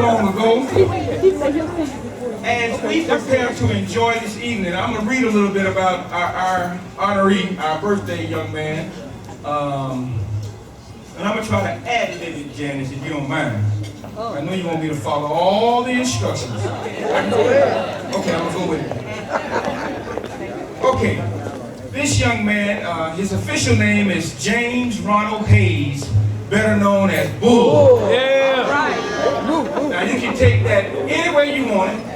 long ago. As we prepare to enjoy this evening, I'm going to read a little bit about our honoree, our birthday young man. And I'm going to try to add lib it, Janice, if you don't mind. I know you want me to follow all the instructions. Okay, I'm going to go with it. Okay, this young man, his official name is James Ronald Hayes, better known as Bull. Yeah. Right. Now you can take that any way you want it.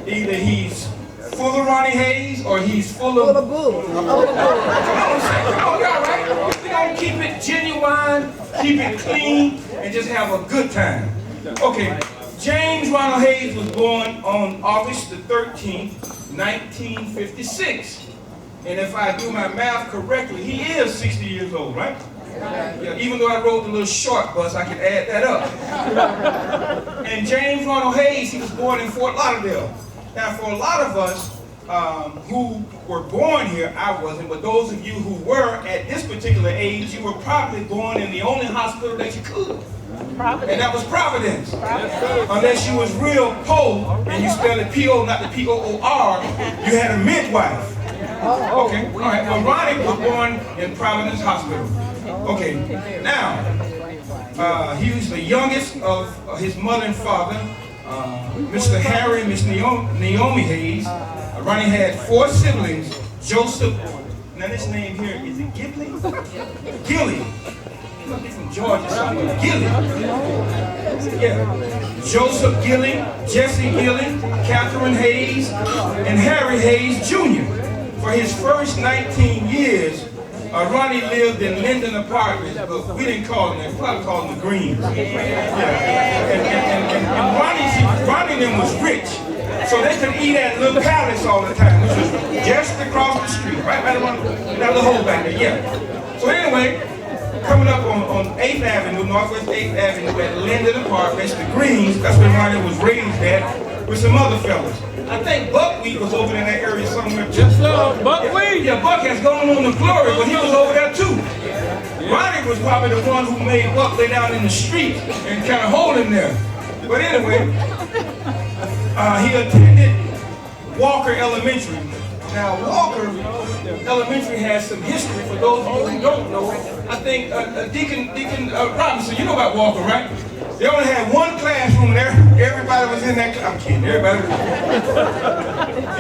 Either he's full of Ronnie Hayes or he's full of Bull. Come on, y'all, right? We're going to keep it genuine, keep it clean, and just have a good time. Okay, James Ronald Hayes was born on August the 13th, 1956. And if I do my math correctly, he is 60 years old, right? Yeah, even though I rode the little short bus, I can add that up. And James Ronald Hayes, he was born in Fort Lauderdale. Now, for a lot of us who were born here, I wasn't, but those of you who were at this particular age, you were probably born in the only hospital that you could. And that was Providence. Unless you was real poor and you spelled it P-O, not the P-O-O-R, you had a midwife. Okay, all right. Well, Ronnie was born in Providence Hospital. Okay, now, he was the youngest of his mother and father, Mr. Harry and Miss Naomi Hayes. Ronnie had 4 siblings, Joseph, now this name here, is it Gilly? Gilly. He must be from Georgia somewhere. Gilly. Yeah. Joseph Gilly, Jesse Gilly, Catherine Hayes, and Harry Hayes Jr. For his first 19 years, Ronnie lived in Linden Apartments, but we didn't call them that. We probably called them the Greens. Yeah. And Ronnie and them was rich, so they could eat at Little Palace all the time, which was just across the street, right around that little hole back there. Yeah. So anyway, coming up on 8th Avenue, Northwest 8th Avenue at Linden Apartments, the Greens, that's where Ronnie was raised at, with some other fellas. I think Buckwheat was over in that area somewhere. Just Buckwheat? Yeah, Buck has gone on to glory, but he was over there too. Ronnie was probably the one who made Buck lay down in the street and kind of hold him there. But anyway, he attended Walker Elementary. Now, Walker Elementary has some history for those of you who don't know. I think Deacon Robinson, you know about Walker, right? They only had one classroom there. Everybody was in that class. I'm kidding, everybody.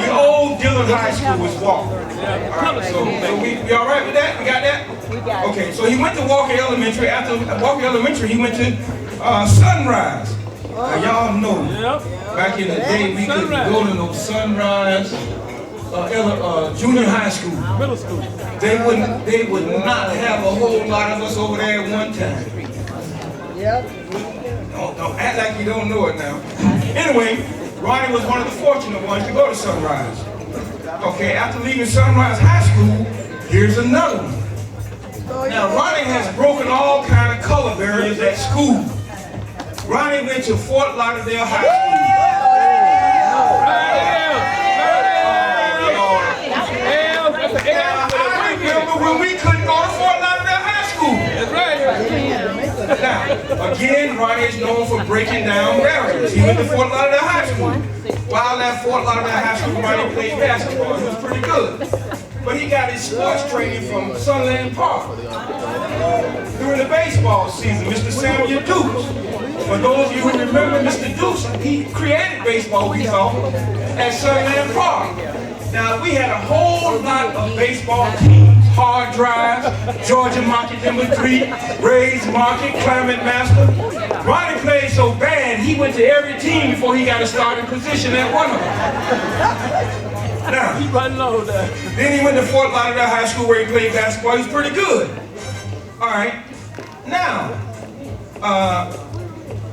The old Dillard High School was Walker. All right, so we all right with that? We got that? We got it. Okay, so he went to Walker Elementary. After Walker Elementary, he went to Sunrise. Now, y'all know, back in the day, we couldn't go to no Sunrise junior high school. Middle school. They would not have a whole lot of us over there at one time. Yep. Don't act like you don't know it now. Anyway, Ronnie was one of the fortunate ones to go to Sunrise. Okay, after leaving Sunrise High School, here's another one. Now, Ronnie has broken all kind of color barriers at school. Ronnie went to Fort Lauderdale High School. I remember when we couldn't go to Fort Lauderdale High School. That's right. Now, again, Ronnie is known for breaking down barriers. He went to Fort Lauderdale High School. While at Fort Lauderdale High School, Ronnie played basketball. He was pretty good. But he got his sports training from Sunland Park. During the baseball season, Mr. Samuel Dukes. For those of you who remember Mr. Dukes, he created baseball, we saw, at Sunland Park. Now, we had a whole lot of baseball teams. Hard Drive, Georgia Market number 3, Ray's Market, Climate Master. Ronnie played so bad, he went to every team before he got a starting position at one of them. Now, He run low there. then he went to Fort Lauderdale High School where he played basketball. He was pretty good. All right. Now,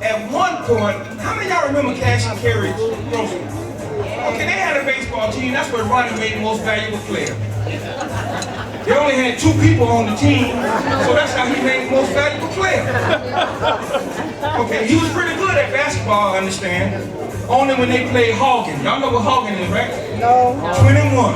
at one point, how many of y'all remember Cash and Carry's grocery? Okay, they had a baseball team. That's where Ronnie made the most valuable player. They only had 2 people on the team, so that's how he made the most valuable player. Okay, he was pretty good at basketball, I understand. Only when they played Hogan. Y'all know what Hogan is, right? No. 21.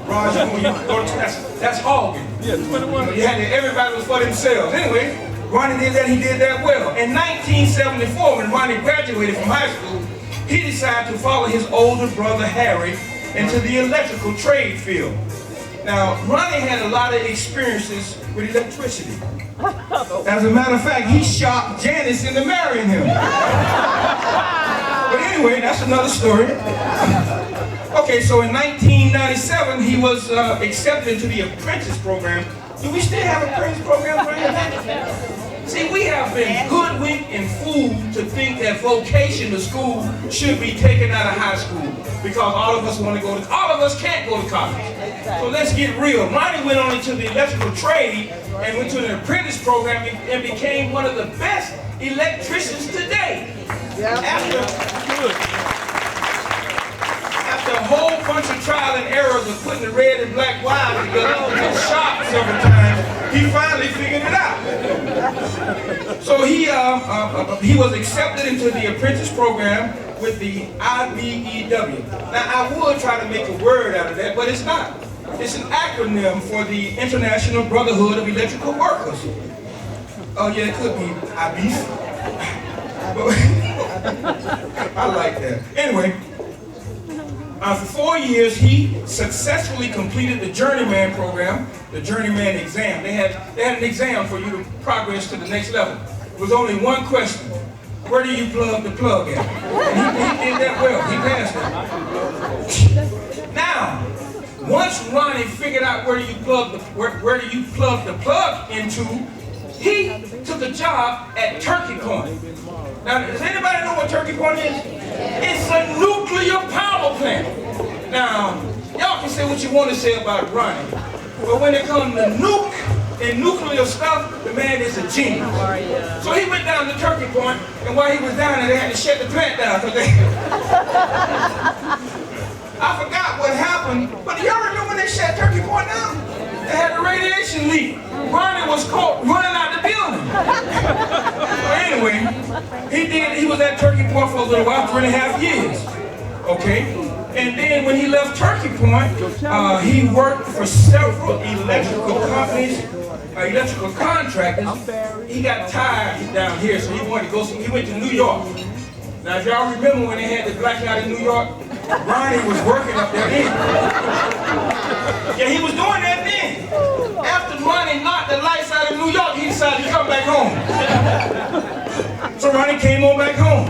Roger, when you go to, that's Hogan. Yeah, 21. You had to, everybody was for themselves. Anyway, Ronnie did that, he did that well. In 1974, when Ronnie graduated from high school, he decided to follow his older brother Harry into the electrical trade field. Now, Ronnie had a lot of experiences with electricity. As a matter of fact, he shocked Janice into marrying him. But anyway, that's another story. Okay, so in 1997, he was accepted into the apprentice program. Do we still have apprentice programs right now? See, we have been hoodwinked and fooled to think that vocational school should be taken out of high school because all of us want to go to, all of us can't go to college. So let's get real. Ronnie went on into the electrical trade and went to an apprentice program and became one of the best electricians today. After a whole bunch of trial and errors of putting the red and black wires together and shot several times, he finally figured it out. So he was accepted into the apprentice program with the IBEW. Now I would try to make a word out of that, but it's not. It's an acronym for the International Brotherhood of Electrical Workers. Oh yeah, it could be IBEF. I like that. Anyway. For 4 years, he successfully completed the journeyman program, the journeyman exam. They had an exam for you to progress to the next level. It was only one question: where do you plug the plug at? And he did that well. He passed it. Now, once Ronnie figured out where do you plug the plug into, he took a job at Turkey Point. Now, does anybody know what Turkey Point is? It's a nuclear power plant. Now, y'all can say what you want to say about Ronnie, but when it comes to nuke and nuclear stuff, the man is a genius. So he went down to Turkey Point, and while he was down there, they had to shut the plant down. I forgot what happened, but do y'all remember when they shut Turkey Point down? They had a radiation leak. Ronnie was caught running out the building. So anyway, he was at Turkey Point for a little while, 3.5 years. Okay? And then when he left Turkey Point, he worked for several electrical companies, electrical contractors. He got tired down here, so he wanted to go, he went to New York. Now, if y'all remember when they had the blackout in New York, Ronnie was working up there then. Yeah, he was doing that then. After Ronnie knocked the lights out of New York, he decided to come back home. So Ronnie came on back home.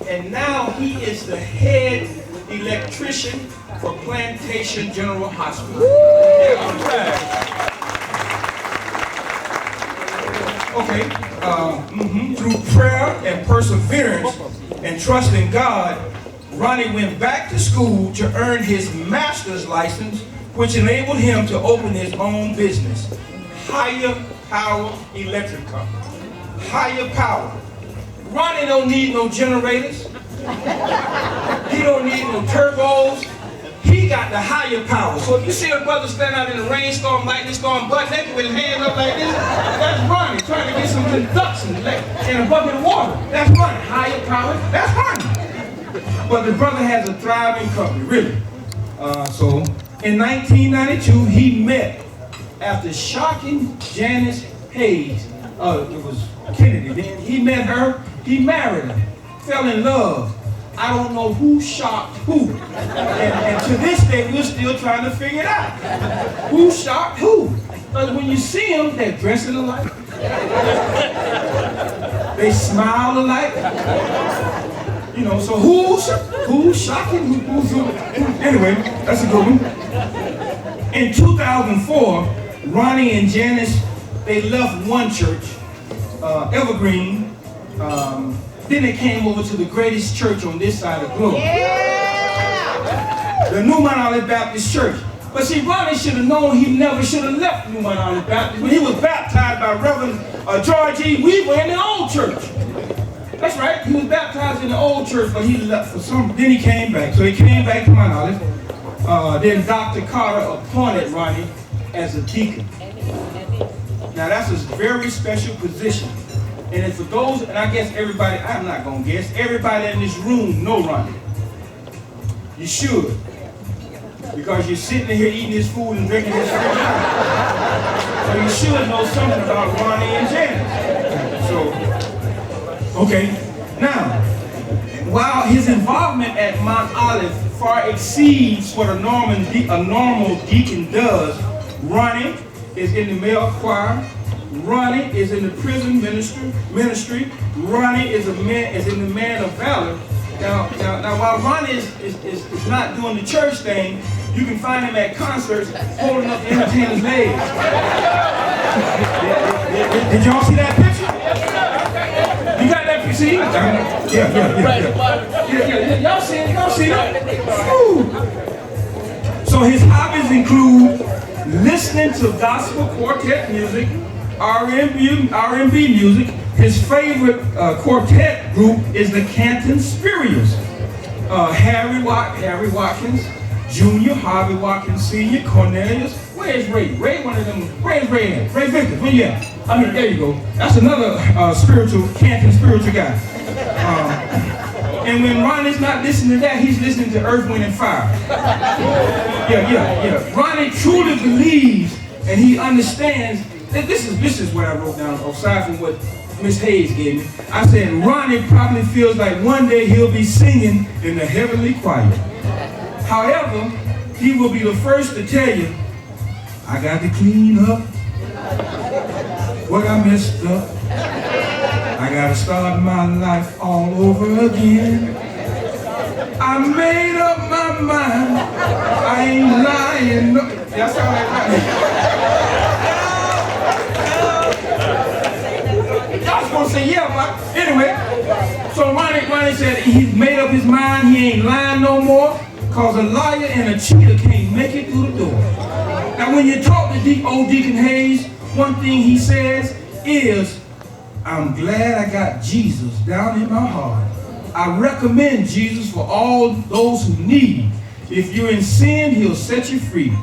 And now he is the head electrician for Plantation General Hospital. Okay, through prayer and perseverance and trust in God, Ronnie went back to school to earn his master's license, which enabled him to open his own business, Higher Power Electric Company. Higher Power. Ronnie don't need no generators. He don't need no turbos. He got the higher power. So if you see a brother stand out in a rainstorm, lightning storm, butt naked with his hands up like this, that's Ronnie trying to get some conduction in a bucket of water. That's Ronnie. Higher power, that's Ronnie. But the brother has a thriving company, really. So in 1992, he met, after shocking Janice Hayes, it was Kennedy then, he met her, he married her, fell in love. I don't know who shocked who. And to this day, we're still trying to figure it out. Who shocked who? Because when you see them, they're dressing alike. They smile alike. You know, so who's shocking? Who's anyway, that's a good one. In 2004, Ronnie and Janice, they left one church, Evergreen. Then they came over to the greatest church on this side of the globe. Yeah! The New Mount Olive Baptist Church. But see, Ronnie should have known he never should have left New Mount Olive Baptist. When he was baptized by Reverend George E. Weaver in the old church. That's right, he was baptized in the old church, but he left for some, then he came back. So he came back to Mount Olive. Then Dr. Carter appointed Ronnie as a deacon. Now that's a very special position. And it's for those, and I guess everybody, I'm not going to guess, everybody in this room know Ronnie. You should. because you're sitting here eating his food and drinking his food. So you should know something about Ronnie and Janice. So, okay. Now, while his involvement at Mount Olive far exceeds what a normal deacon does, Ronnie is in the male choir. Ronnie is in the prison ministry. Ronnie is in the man of valor. Now, while Ronnie is not doing the church thing, you can find him at concerts holding up the entertainer's legs. Did y'all see that picture? You got that picture? See? Yeah. Y'all see it? Y'all see it? Woo. So his hobbies include listening to gospel quartet music, R&B music. His favorite quartet group is the Canton Spurious. Harry Watkins Jr., Harvey Watkins Sr., Cornelius. Where's Ray? Ray, one of them. Where's Ray at? Ray Victor. Where you at? I mean, there you go. That's another Canton spiritual guy. And when Ronnie's not listening to that, he's listening to Earth, Wind, and Fire. Yeah. Ronnie truly believes and he understands that this is what I wrote down, aside from what Miss Hayes gave me. I said, Ronnie probably feels like one day he'll be singing in the heavenly choir. However, he will be the first to tell you, I got to clean up what I messed up. I got to start my life all over again. I made up my mind. I ain't lying. That's how I y'all was gonna say yeah, but anyway. So Ronnie said he's made up his mind. He ain't lying no more. Cause a liar and a cheater can't make it through the door. Now when you talk to old Deacon Hayes, one thing he says is, I'm glad I got Jesus down in my heart. I recommend Jesus for all those who need. If you're in sin, he'll set you free.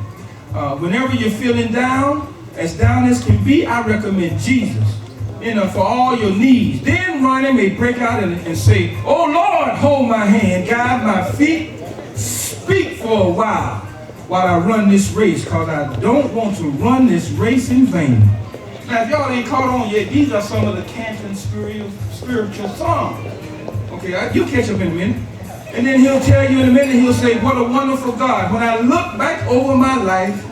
Whenever you're feeling down as can be, I recommend Jesus, for all your needs. Then Ronnie may break out and say, oh Lord, hold my hand, guide my feet, speak for a while I run this race, because I don't want to run this race in vain. Now, if y'all ain't caught on yet, these are some of the Canton spiritual songs. Okay, you'll catch up in a minute. And then he'll tell you in a minute, he'll say, what a wonderful God. When I look back over my life,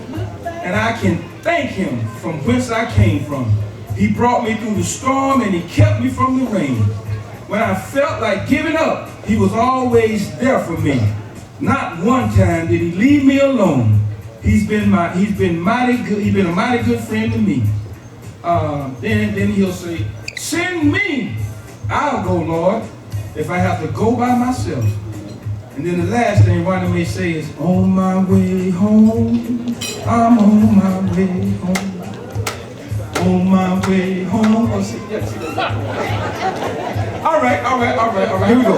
and I can thank him from whence I came from. He brought me through the storm, and he kept me from the rain. When I felt like giving up, he was always there for me. Not one time did he leave me alone. He's been mighty good. He's been a mighty good friend to me. Then he'll say, send me. I'll go, Lord, if I have to go by myself. And then the last thing Ronnie may say is, on my way home, I'm on my way home. On my way home. Oh, see, yeah, see that. All right, here we go.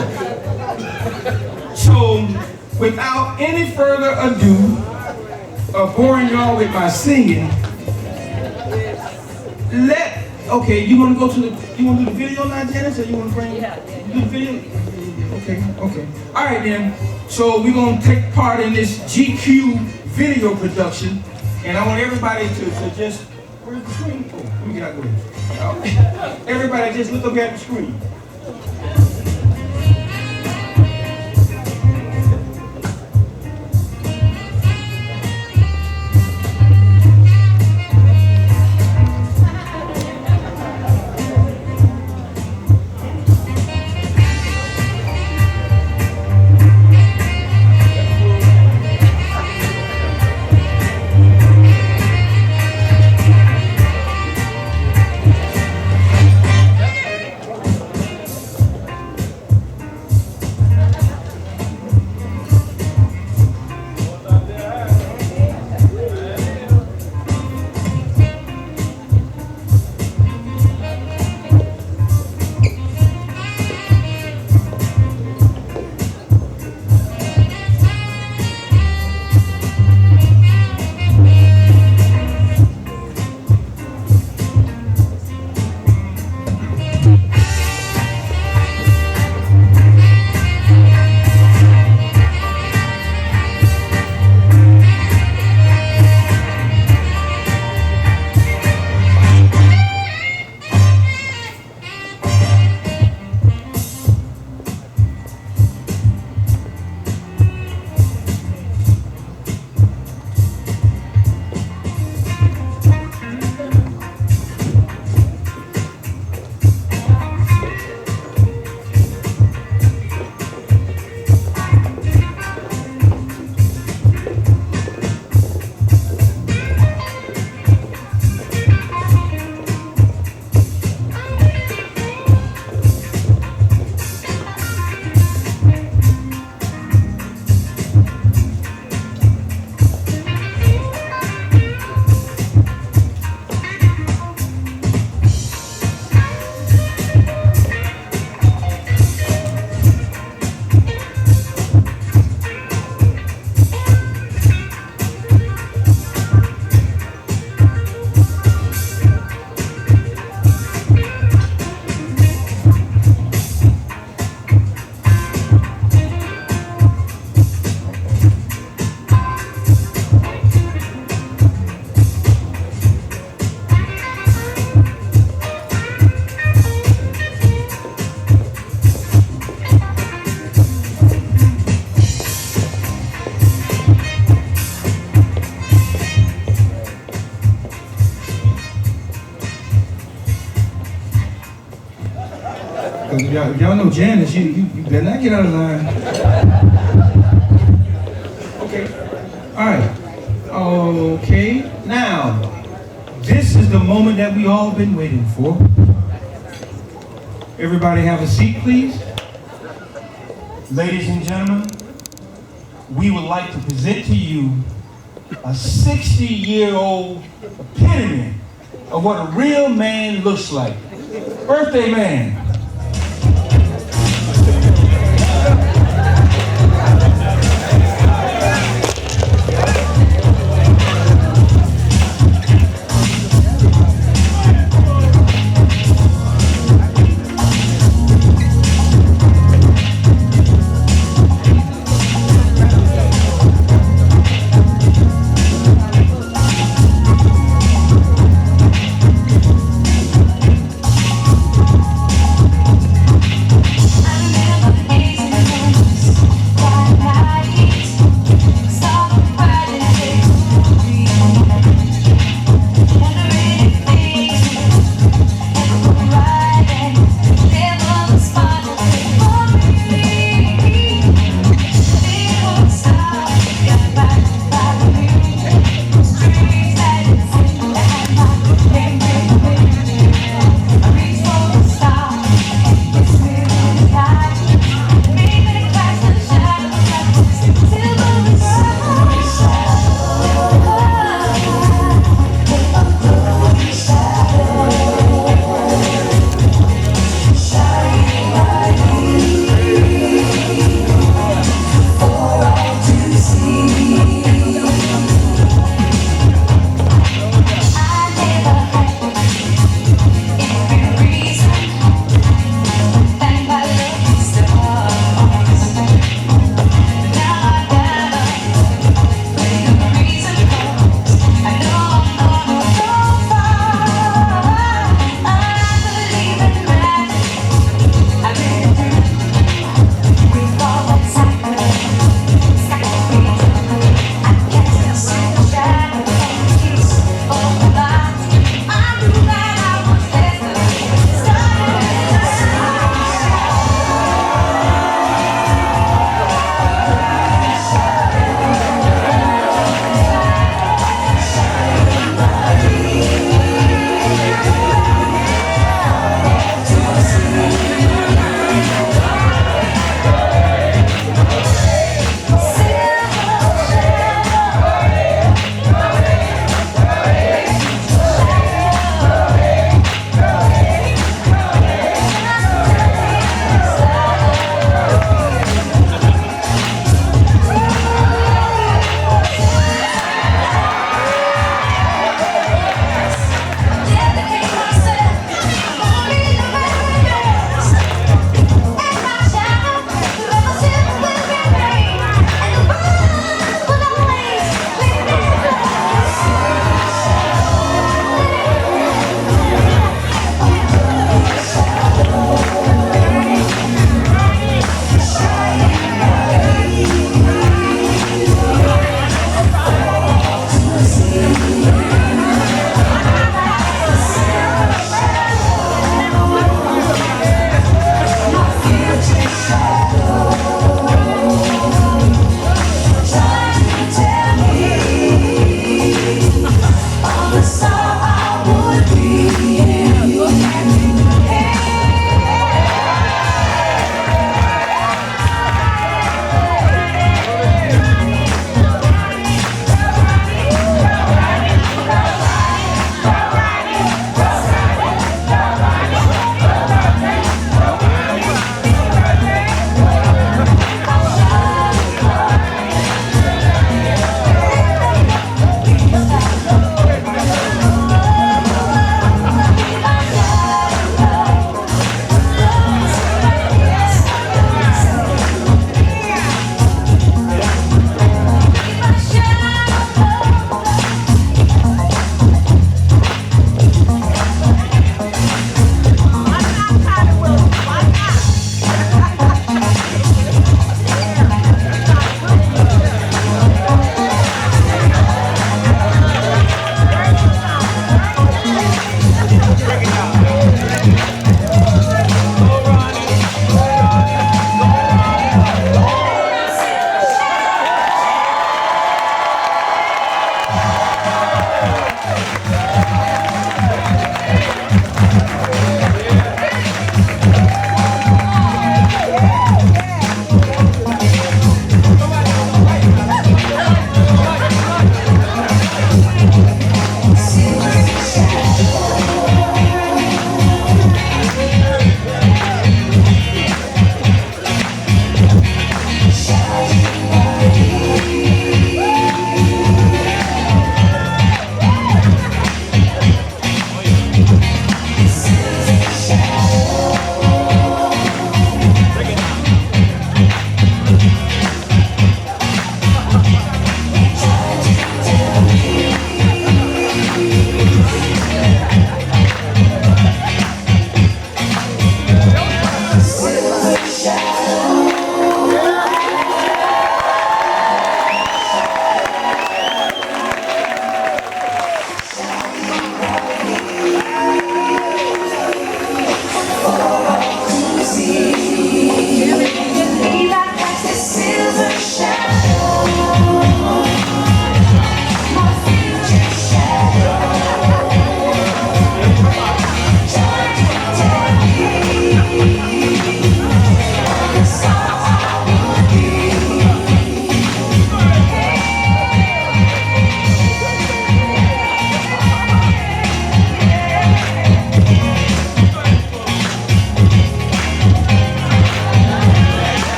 So, without any further ado, boring y'all with my singing, okay, you want to go to you want to do the video now, Janice, or you want to bring do the video? Okay. All right then. So we're gonna take part in this GQ video production, and I want everybody to just, where's the screen? Oh, let me get out of the way. Everybody just look up at the screen. Because if y'all know Janice, you better not get out of line. Okay. All right. Okay. Now, this is the moment that we all been waiting for. Everybody have a seat, please. Ladies and gentlemen, we would like to present to you a 60-year-old epitome of what a real man looks like. Birthday man.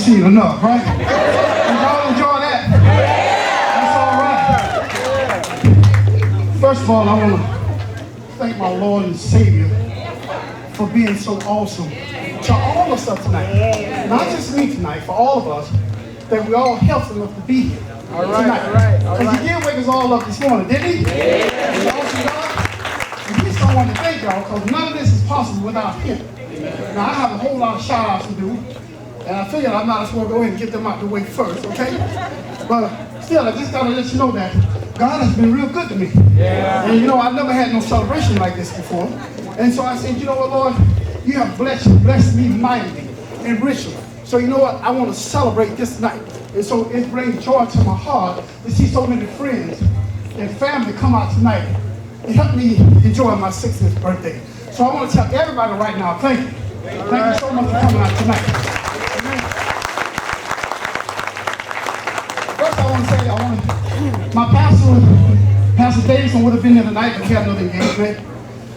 seen enough, right? Did y'all enjoy that? That's all right. First of all, I want to thank my Lord and Savior for being so awesome to all of us tonight. Not just me tonight, for all of us, that we all healthy enough to be here tonight. Because he did wake us all up this morning, didn't he? Yeah. Awesome God. And we just want to thank y'all, because none of this is possible without him. Now, I have a whole lot of shout-outs to do, and I figured I might as well go ahead and get them out the way first, okay? But still, I just got to let you know that God has been real good to me. Yeah. And you know, I never had no celebration like this before. And so I said, you know what, Lord? You have blessed me mightily and richly. So you know what? I want to celebrate this night. And so it brings joy to my heart to see so many friends and family come out tonight and help me enjoy my 60th birthday. So I want to tell everybody right now, thank you. Thank you so much for coming out tonight. Amen. First I want to say, my Pastor Davidson would have been there tonight, but he had another engagement.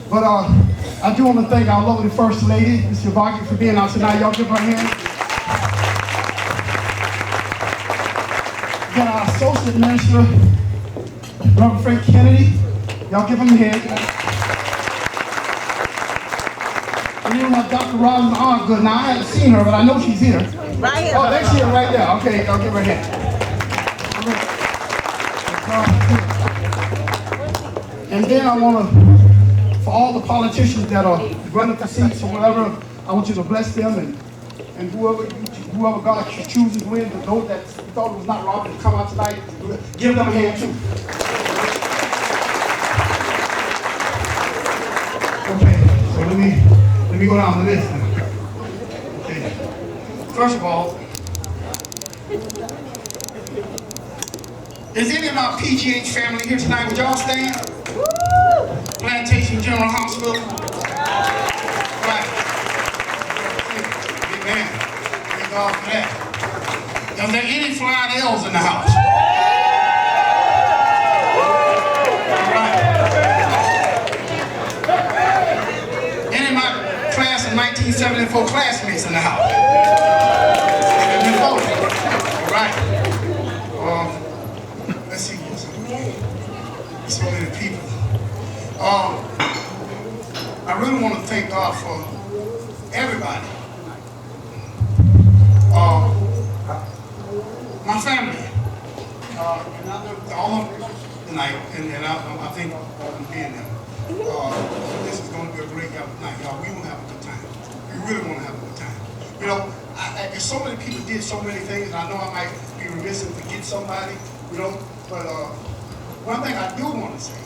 But I do want to thank our lovely First Lady, Ms. Shavaki, for being out tonight. Y'all give her a hand. Got our Associate Minister, Reverend Frank Kennedy. Y'all give him a hand. And then we have Dr. Robin Osgood. Now, I haven't seen her, but I know she's here. Right here. Oh, there she is right there. Okay, y'all give her a hand. And then I want to, for all the politicians that are running for seats or whatever, I want you to bless them and whoever God chooses to win, those that thought it was not wrong to come out tonight, give them a hand too. Okay, so let me go down the list now. Okay. First of all, is any of our PGH family here tonight? Would y'all stand? Plantation General Hospital. Right. Amen. Thank God for that. Is there any flying L's in the house? All right. Any of my class of 1974 classmates in the house? All right. Let's see. So many people. I really want to thank God for everybody. My family. And all of them tonight, and I think I'm being there. This is going to be a great night, y'all. We want to have a good time. We really want to have a good time. You know, so many people did so many things, and I know I might be remiss if I forget somebody, you know, but one thing I do want to say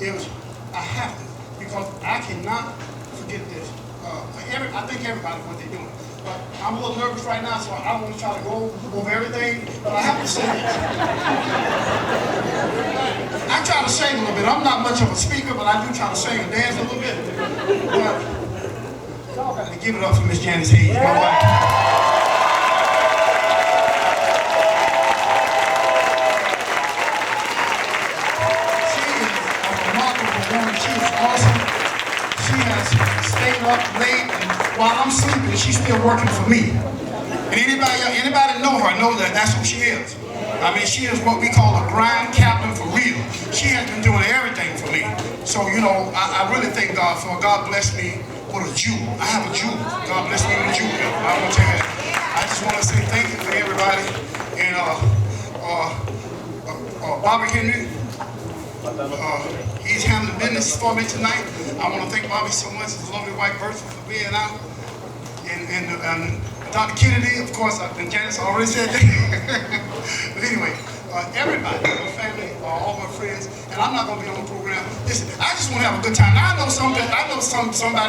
is I have to, because I cannot forget this. I think everybody what they're doing. But I'm a little nervous right now, so I don't want to try to go over everything, but I have to say this. I try to sing a little bit. I'm not much of a speaker, but I do try to sing and dance a little bit. But y'all got to give it up for Miss Janice Hayes, my wife. She is awesome. She has stayed up late, and while I'm sleeping, she's still working for me. And anybody know her knows that that's who she is. I mean, she is what we call a grind captain for real. She has been doing everything for me. So, you know, I really thank God for God bless me with a jewel. I have a jewel. God bless me with a jewel. I want to tell you that. I just want to say thank you for everybody. And Bobby Henry, he's handling business for me tonight. I want to thank Bobby so much, his lovely wife Bertha, for being out. And Dr. Kennedy, of course, and Janice already said that. But anyway, everybody, my family, all my friends, and I'm not going to be on the program. Listen, I just want to have a good time. Now, I know somebody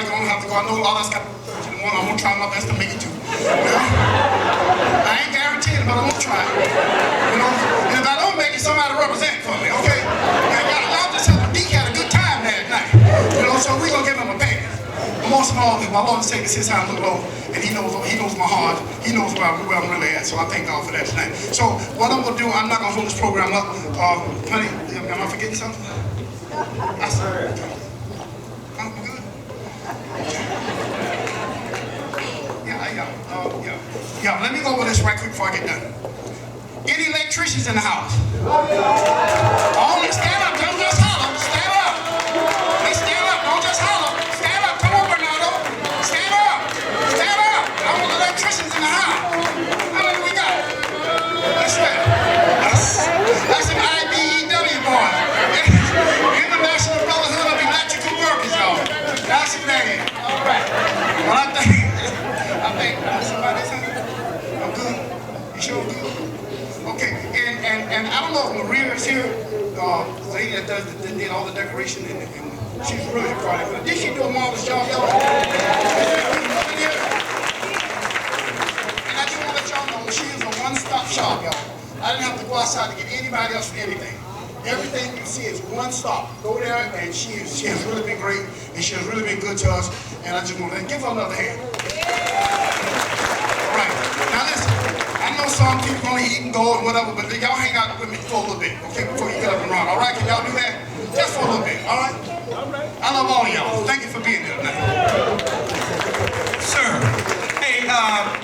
going to have to go. I know all that's got to the one. I'm going to try my best to make it too. You know? I ain't guaranteed, but I'm going to try. You know? And if I don't make it, somebody represent for me, okay? Y'all just have had a good time that night. You know, so we're going to give him a band. Most of all, my Lord and Savior sits high and look low, and he knows my heart. He knows where I'm really at, so I thank God for that tonight. So what I'm going to do, I'm not going to hold this program up. Honey, am I forgetting something? I said, I'm good? Yeah. Yeah, let me go over this right quick before I get done. Any electricians in the house? Only stand up, don't just holler. Stand up. Hey, stand up, don't just holler. Stand up, come on, Bernardo. Stand up. Stand up. I want electricians in the house. How many we got? That's right. That's an IBEW boy. International Brotherhood of Electrical Workers, y'all. That's his name. All right. Well, I think somebody said I'm good. You sure I'm good? Okay. And I don't know if Maria is here. The lady that did all the decoration, and she's really proud of it. Did she do a marvelous job, y'all? And I just want to let y'all know she is a one-stop shop, y'all. I didn't have to go outside to get anybody else for anything. Everything you see is one stop. Go there, and she has really been great, and she has really been good to us. And I just want to give her another hand. All right. Now listen, I know some people only eat and go and whatever, but y'all hang out with me for a little bit, okay, before you get up and run. All right? Can y'all do that? Just for a little bit. All right? I love all of y'all. Thank you for being here tonight. Sir, hey,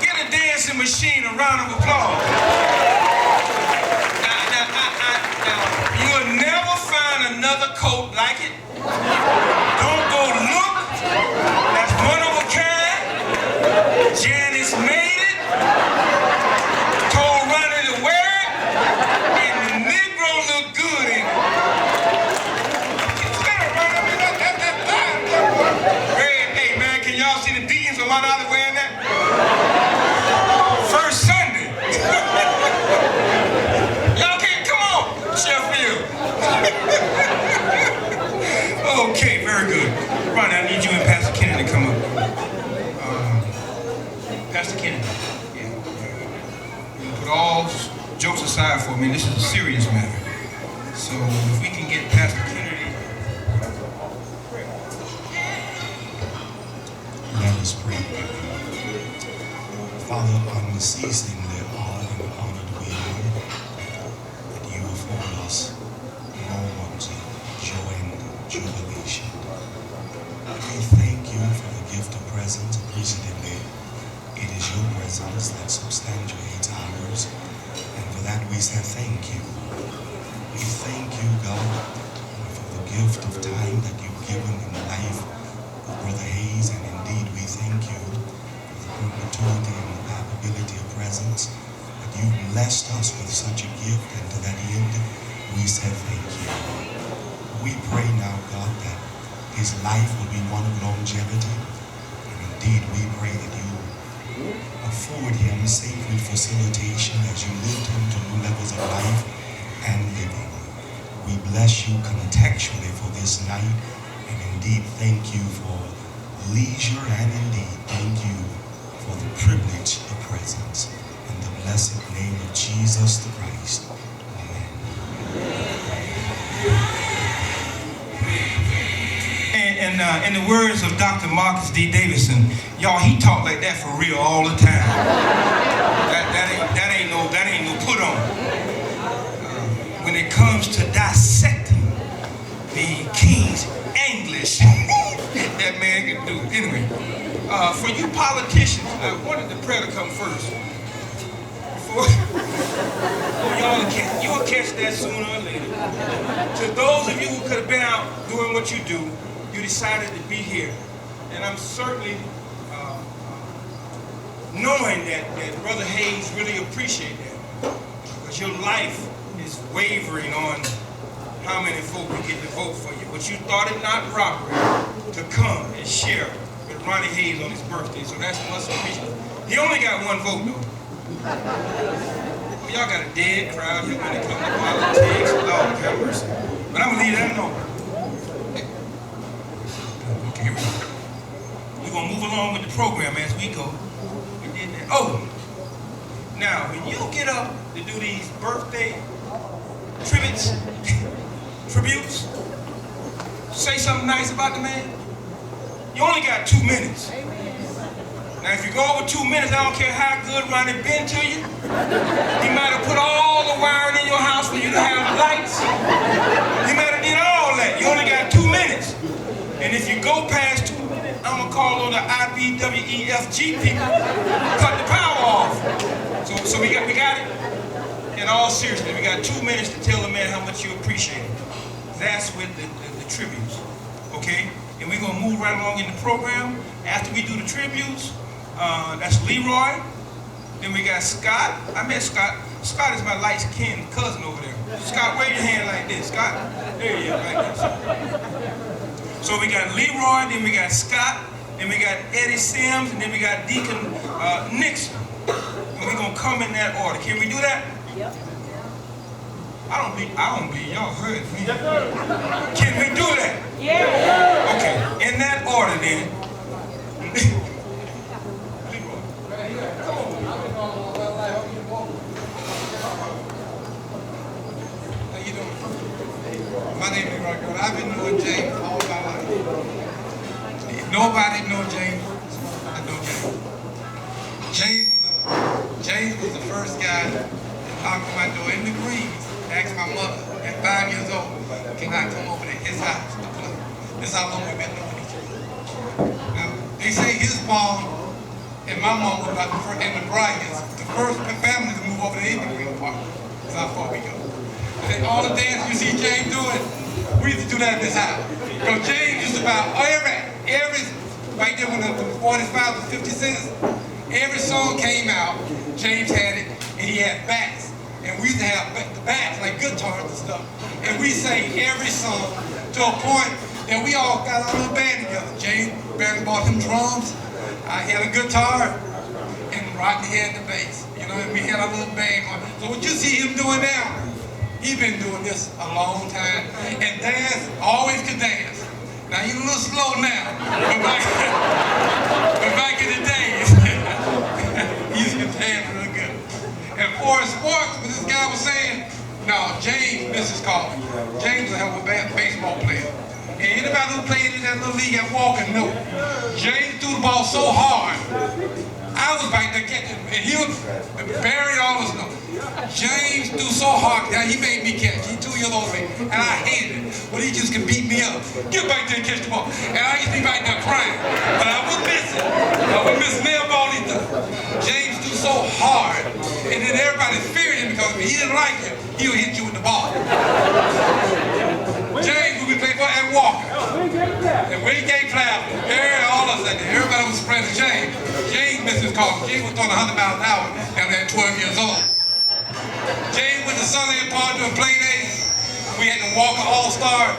get a dancing machine a round of applause. You'll never find another coat like it. Don't go look. That's one of a kind. Janice made it. Told Ronnie to wear it. And the Negro look good in it. Hey, man, can y'all see the deacons of Mount Olive wearing that? First Sunday. Y'all can't, come on, Sheffield. Okay, very good. Ronnie, I need you and Pastor Kennedy to come up. Pastor Kennedy. Yeah. Put all jokes aside for me. This is a serious matter. So if we can get Pastor Kennedy. Let us pray. Father, unceasingly awed and honored we are that you afford us moments of joy and jubilation. We thank you for the gift of presence. Appreciatively, it is your presence that substantiates ours, and for that we say thank you. We thank you, God, for the gift of time that you've given in the life of Brother Hayes, and indeed we thank you for the perpetuity and the capability of presence that you've blessed us with such a gift, and to that end we say thank you. We pray now, God, that his life will be one of longevity, and indeed we pray that you afford him sacred facilitation as you lift him to new levels of life and living. We bless you contextually for this night, and indeed thank you for leisure, and indeed thank you for the privilege of presence. In the blessed name of Jesus the Christ. Amen. And in the words of Dr. Marcus D. Davidson, y'all, he talk like that for real all the time. That ain't no put on. When it comes to dissecting the King's English, that man can do it. Anyway, for you politicians, I wanted the prayer to come first. You'll catch that sooner or later. To those of you who could have been out doing what you do, you decided to be here. And I'm certainly knowing that Brother Hayes really appreciate that. Because your life is wavering on how many folk will get to vote for you. But you thought it not robbery to come and share with Ronnie Hayes on his birthday. So that's much appreciated. He only got one vote though. Well, y'all got a dead crowd here when it comes to politics. Lord have mercy. But I'm gonna leave that alone. Okay, here we go. We're gonna move along with the program as we go. We did that. Oh, now when you get up to do these birthday tributes, say something nice about the man. You only got 2 minutes. Now, if you go over 2 minutes, I don't care how good Ronnie been to you. He might have put all the wiring in your house for you to have lights. He might have did all that. You only got 2 minutes. And if you go past 2 minutes, I'm going to call on the IBWEFG people, cut the power off. So we got it. In all seriousness, we got 2 minutes to tell the man how much you appreciate him. That's with the tributes, okay? And we're gonna move right along in the program. After we do the tributes, that's Leroy. Then we got Scott. I met Scott. Scott is my light-skinned cousin over there. Scott, wave your hand like this. Scott, there you go, like this. So we got Leroy, then we got Scott, then we got Eddie Sims, and then we got Deacon Nixon. And we're gonna come in that order. Can we do that? Yep. I don't believe y'all heard me. Can we do that? Yeah. Okay, in that order then. How you doing? My name is Ronnie Glorious. I've been knowing James all my life. If nobody know James, I know James. James was the first guy that knocked on my door in the Greens, asked my mother at 5 years old, can I come over to his house to play? This is how long we've been knowing each other. Now, they say his mom and my mom were about the first, and the Bryans, the first family to move over to the Green Park. That's how far we go. And all the dances you see James doing, we used to do that in this house. Because James used to buy every right there when the 45 to 50 cents, every song came out, James had it, and he had backs. And we used to have the backs, like guitars and stuff. And we sang every song to a point that we all got our little band together. James barely bought him drums. I had a guitar, and Rodney had the bass. You know, and we had our little band going. So what you see him doing now, he's been doing this a long time. And dance, always could dance. Now he's a little slow now, but back in the days, he used to dance real good. And for sports, what this guy was saying, no, James misses calling. James was a hell of a baseball player. And anybody who played in that little league at Walker knew. James threw the ball so hard. I was back there catching, and he was Barry always know. James threw so hard that he made me catch. He 2 years older than me, and I hated it. But he just could beat me up. Get back there and catch the ball. And I used to be back there crying. But I wouldn't miss it. I wouldn't miss nail ball either. James threw so hard, and then everybody feared him because if he didn't like it, he would hit you with the ball. James would be playing for at Walker. And when he came flat, all of a sudden, everybody was spreading James. James missed his call. James was throwing 100 miles an hour down there at 12 years old. James went to Sunday Park doing play days. We had the Walker All-Star,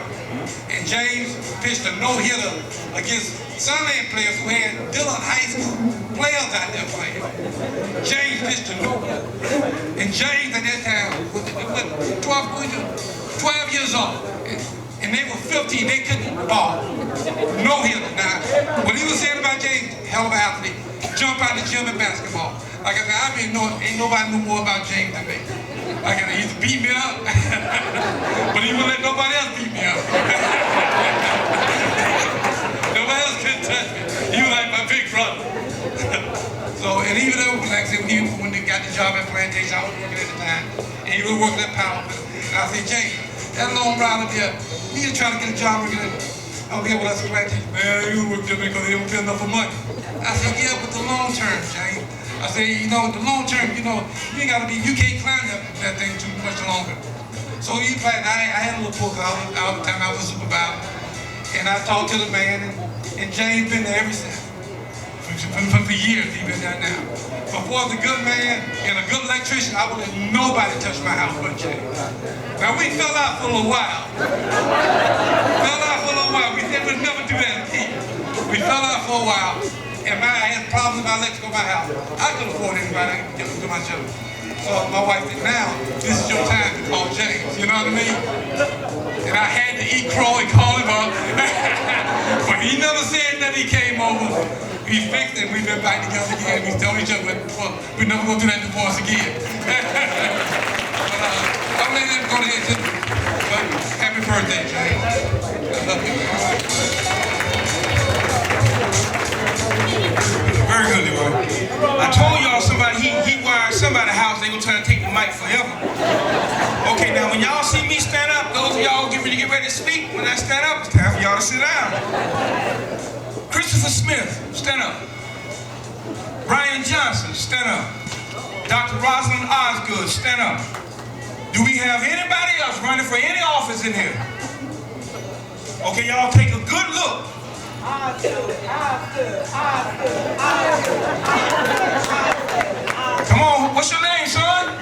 and James pitched a no-hitter against Sunday players who had Dillon High School players out there playing. James pitched a no-hitter. And James at that time was 12 years old. And they were 15, they couldn't hit the ball. No-hitter. Now, what he was saying about James, hell of an athlete, jump out the gym in basketball. Like I said, ain't nobody knew more about James than me. Like I said, he used to beat me up, but he wouldn't let nobody else beat me up. Nobody else couldn't touch me. He was like my big brother. So, and even though, like I said, when they got the job at Plantation, I was working at the time, and he was working at Power. And I said, James, that long ride up there, he was trying to get a job working at with us at Plantation. Man, you work there because they don't pay enough for money. I said, yeah, but the long term, James. I said, you know, the long term, you know, you can't climb that thing too much longer. So I had a little book all the time I was a supervisor. And I talked to the man, and James been there ever since. For years, he's been there now. But for the good man and a good electrician, I wouldn't let nobody touch my house but James. Now, we fell out for a little while. We said we'd never do that again. We fell out for a while. And I had problems with my electrical in my house. I couldn't afford anybody to do my job. So my wife said, now, this is your time to call James. You know what I mean? And I had to eat crow and call him up. But he never said that he came over. We fixed it. We've been back together again. We told each other, we're never going to do that divorce again. But I'm letting him go ahead too. But happy birthday, James. I love you. Very good, Leroy. I told y'all he wired somebody's house, they gonna try to take the mic forever. Okay, now when y'all see me stand up, those of y'all get ready to speak, when I stand up, it's time for y'all to sit down. Christopher Smith, stand up. Brian Johnson, stand up. Dr. Rosalind Osgood, stand up. Do we have anybody else running for any office in here? Okay, y'all take a good look. Come on, what's your name, son?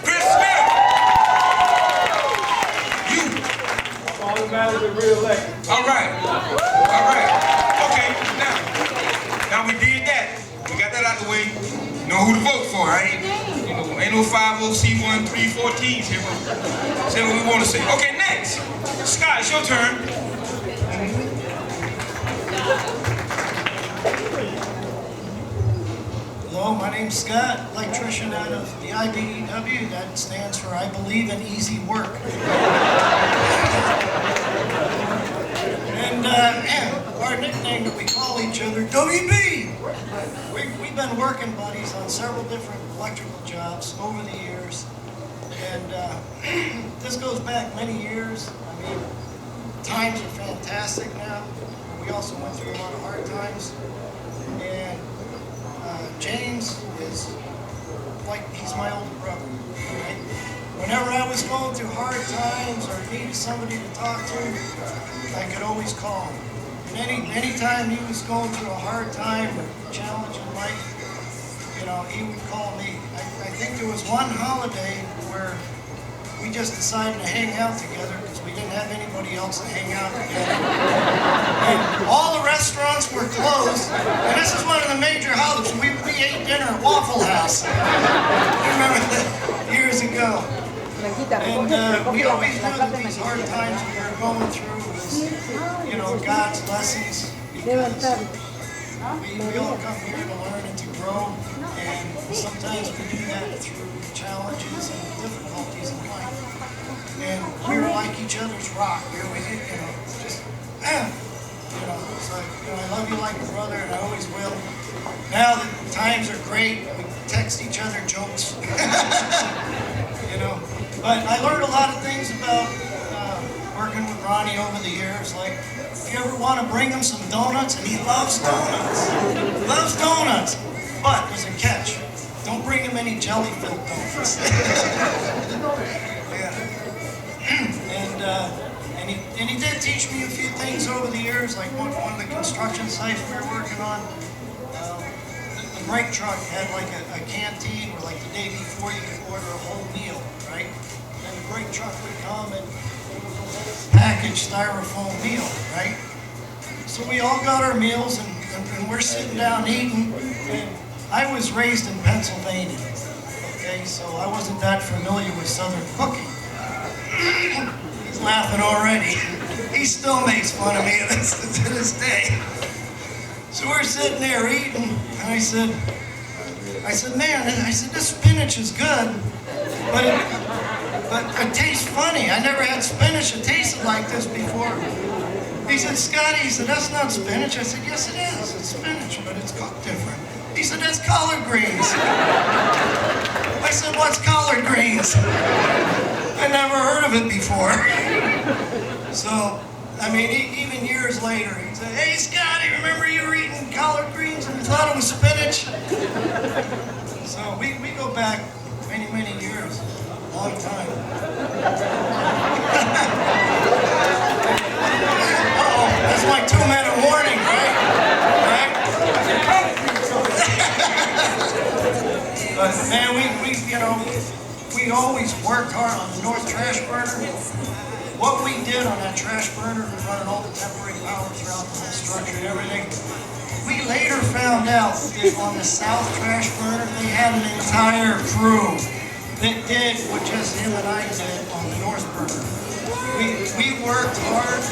Chris Smith. You. Automatically re-elected. All right. All right. Okay, now we did that. We got that out the way. You know who to vote for, right? Ain't no 501c1-314s here. Say what we want to say. Okay, next. Scott, it's your turn. Hello, my name's Scott, electrician out of the IBEW. That stands for I Believe in Easy Work. And our nickname that we call each other, WB. We've been working buddies on several different electrical jobs over the years. And this goes back many years. I mean, times are fantastic now. We also went through a lot of hard times. And James is like, he's my older brother. Right? Whenever I was going through hard times or needed somebody to talk to, I could always call him. And anytime he was going through a hard time or challenge in life, you know, he would call me. I think there was one holiday where we just decided to hang out together because we didn't have anybody else to hang out together. And all the restaurants were closed, and this is one of the major holidays. We ate dinner at Waffle House. I remember that years ago. And we always knew that these hard times we were going through was, you know, God's blessings. Because we all come here to learn and to grow, and sometimes we do that through challenges and difficulties in life. And we were like each other's rock. We were, you know, just, you know, it's like, you know, I love you like a brother, and I always will. Now that times are great, we text each other jokes, you know. But I learned a lot of things about working with Ronnie over the years. Like, if you ever want to bring him some donuts, and he loves donuts, loves donuts. But there's a catch. Don't bring him any jelly-filled donuts. Yeah. And he did teach me a few things over the years, like one of the construction sites we were working on. The brake truck had like a canteen where like the day before you could order a whole meal, right? And the brake truck would come and it was a whole packaged styrofoam meal, right? So we all got our meals and we're sitting down eating. And I was raised in Pennsylvania, okay? So I wasn't that familiar with Southern cooking. He's laughing already. He still makes fun of me to this day. So we're sitting there eating, and I said, man, this spinach is good, but it tastes funny. I never had spinach that tasted like this before. He said, Scotty, he said, that's not spinach. I said, yes, it is. It's spinach, but it's cooked different. He said, that's collard greens. I said, what's collard greens? I never heard of it before. So, I mean, even years later, he'd say, hey, Scotty, remember you were eating collard greens and you thought it was spinach? So we go back many, many years, a long time. Uh-oh, that's my 2-minute warning, right? But man, we always worked hard on the North Trash Burner. What we did on that trash burner, running all the temporary power throughout the whole structure and everything, we later found out that on the South Trash Burner, they had an entire crew that did what just him and I did on the North Burner. We worked hard,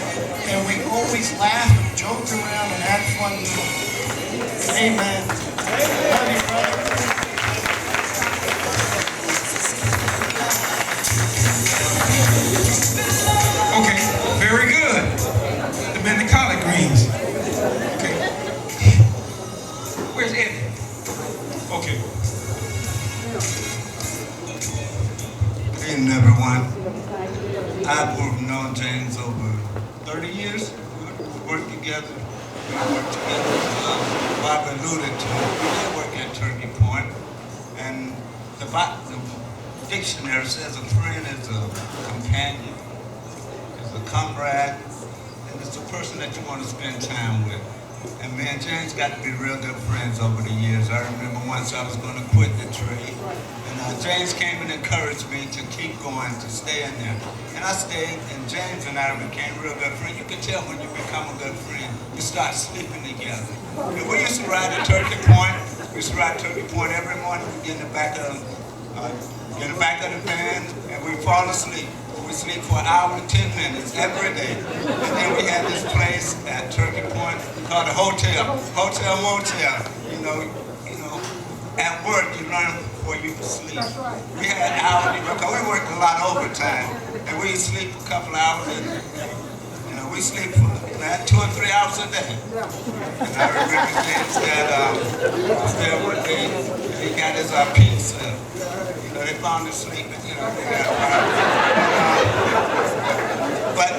and we always laughed and joked around and had fun too. Amen. Love you, brother. Okay, very good. They've been the collard greens. Okay. Where's Eddie? Okay. everyone. I've known James over 30 years. We worked together. Bob alluded to it. We did work at Turkey Point. And the dictionary says a friend is a companion, is a comrade, and it's a person that you want to spend time with. And me and James got to be real good friends over the years. I remember once I was going to quit the trade, and James came and encouraged me to keep going, to stay in there. And I stayed, and James and I became real good friends. You can tell when you become a good friend, you start sleeping together. And we used to ride at Turkey Point. We used to ride Turkey Point every morning. We'd get in the back of the van, and we'd fall asleep. We sleep for an hour to 10 minutes every day. And then we had this place at Turkey Point called the Hotel Motel. You know, at work you learn before you can sleep. We had hourly work. We worked a lot of overtime, and we sleep a couple hours. And, we sleep for 2 or 3 hours a day. And I remember James that he got his pink slip. They found him sleeping. But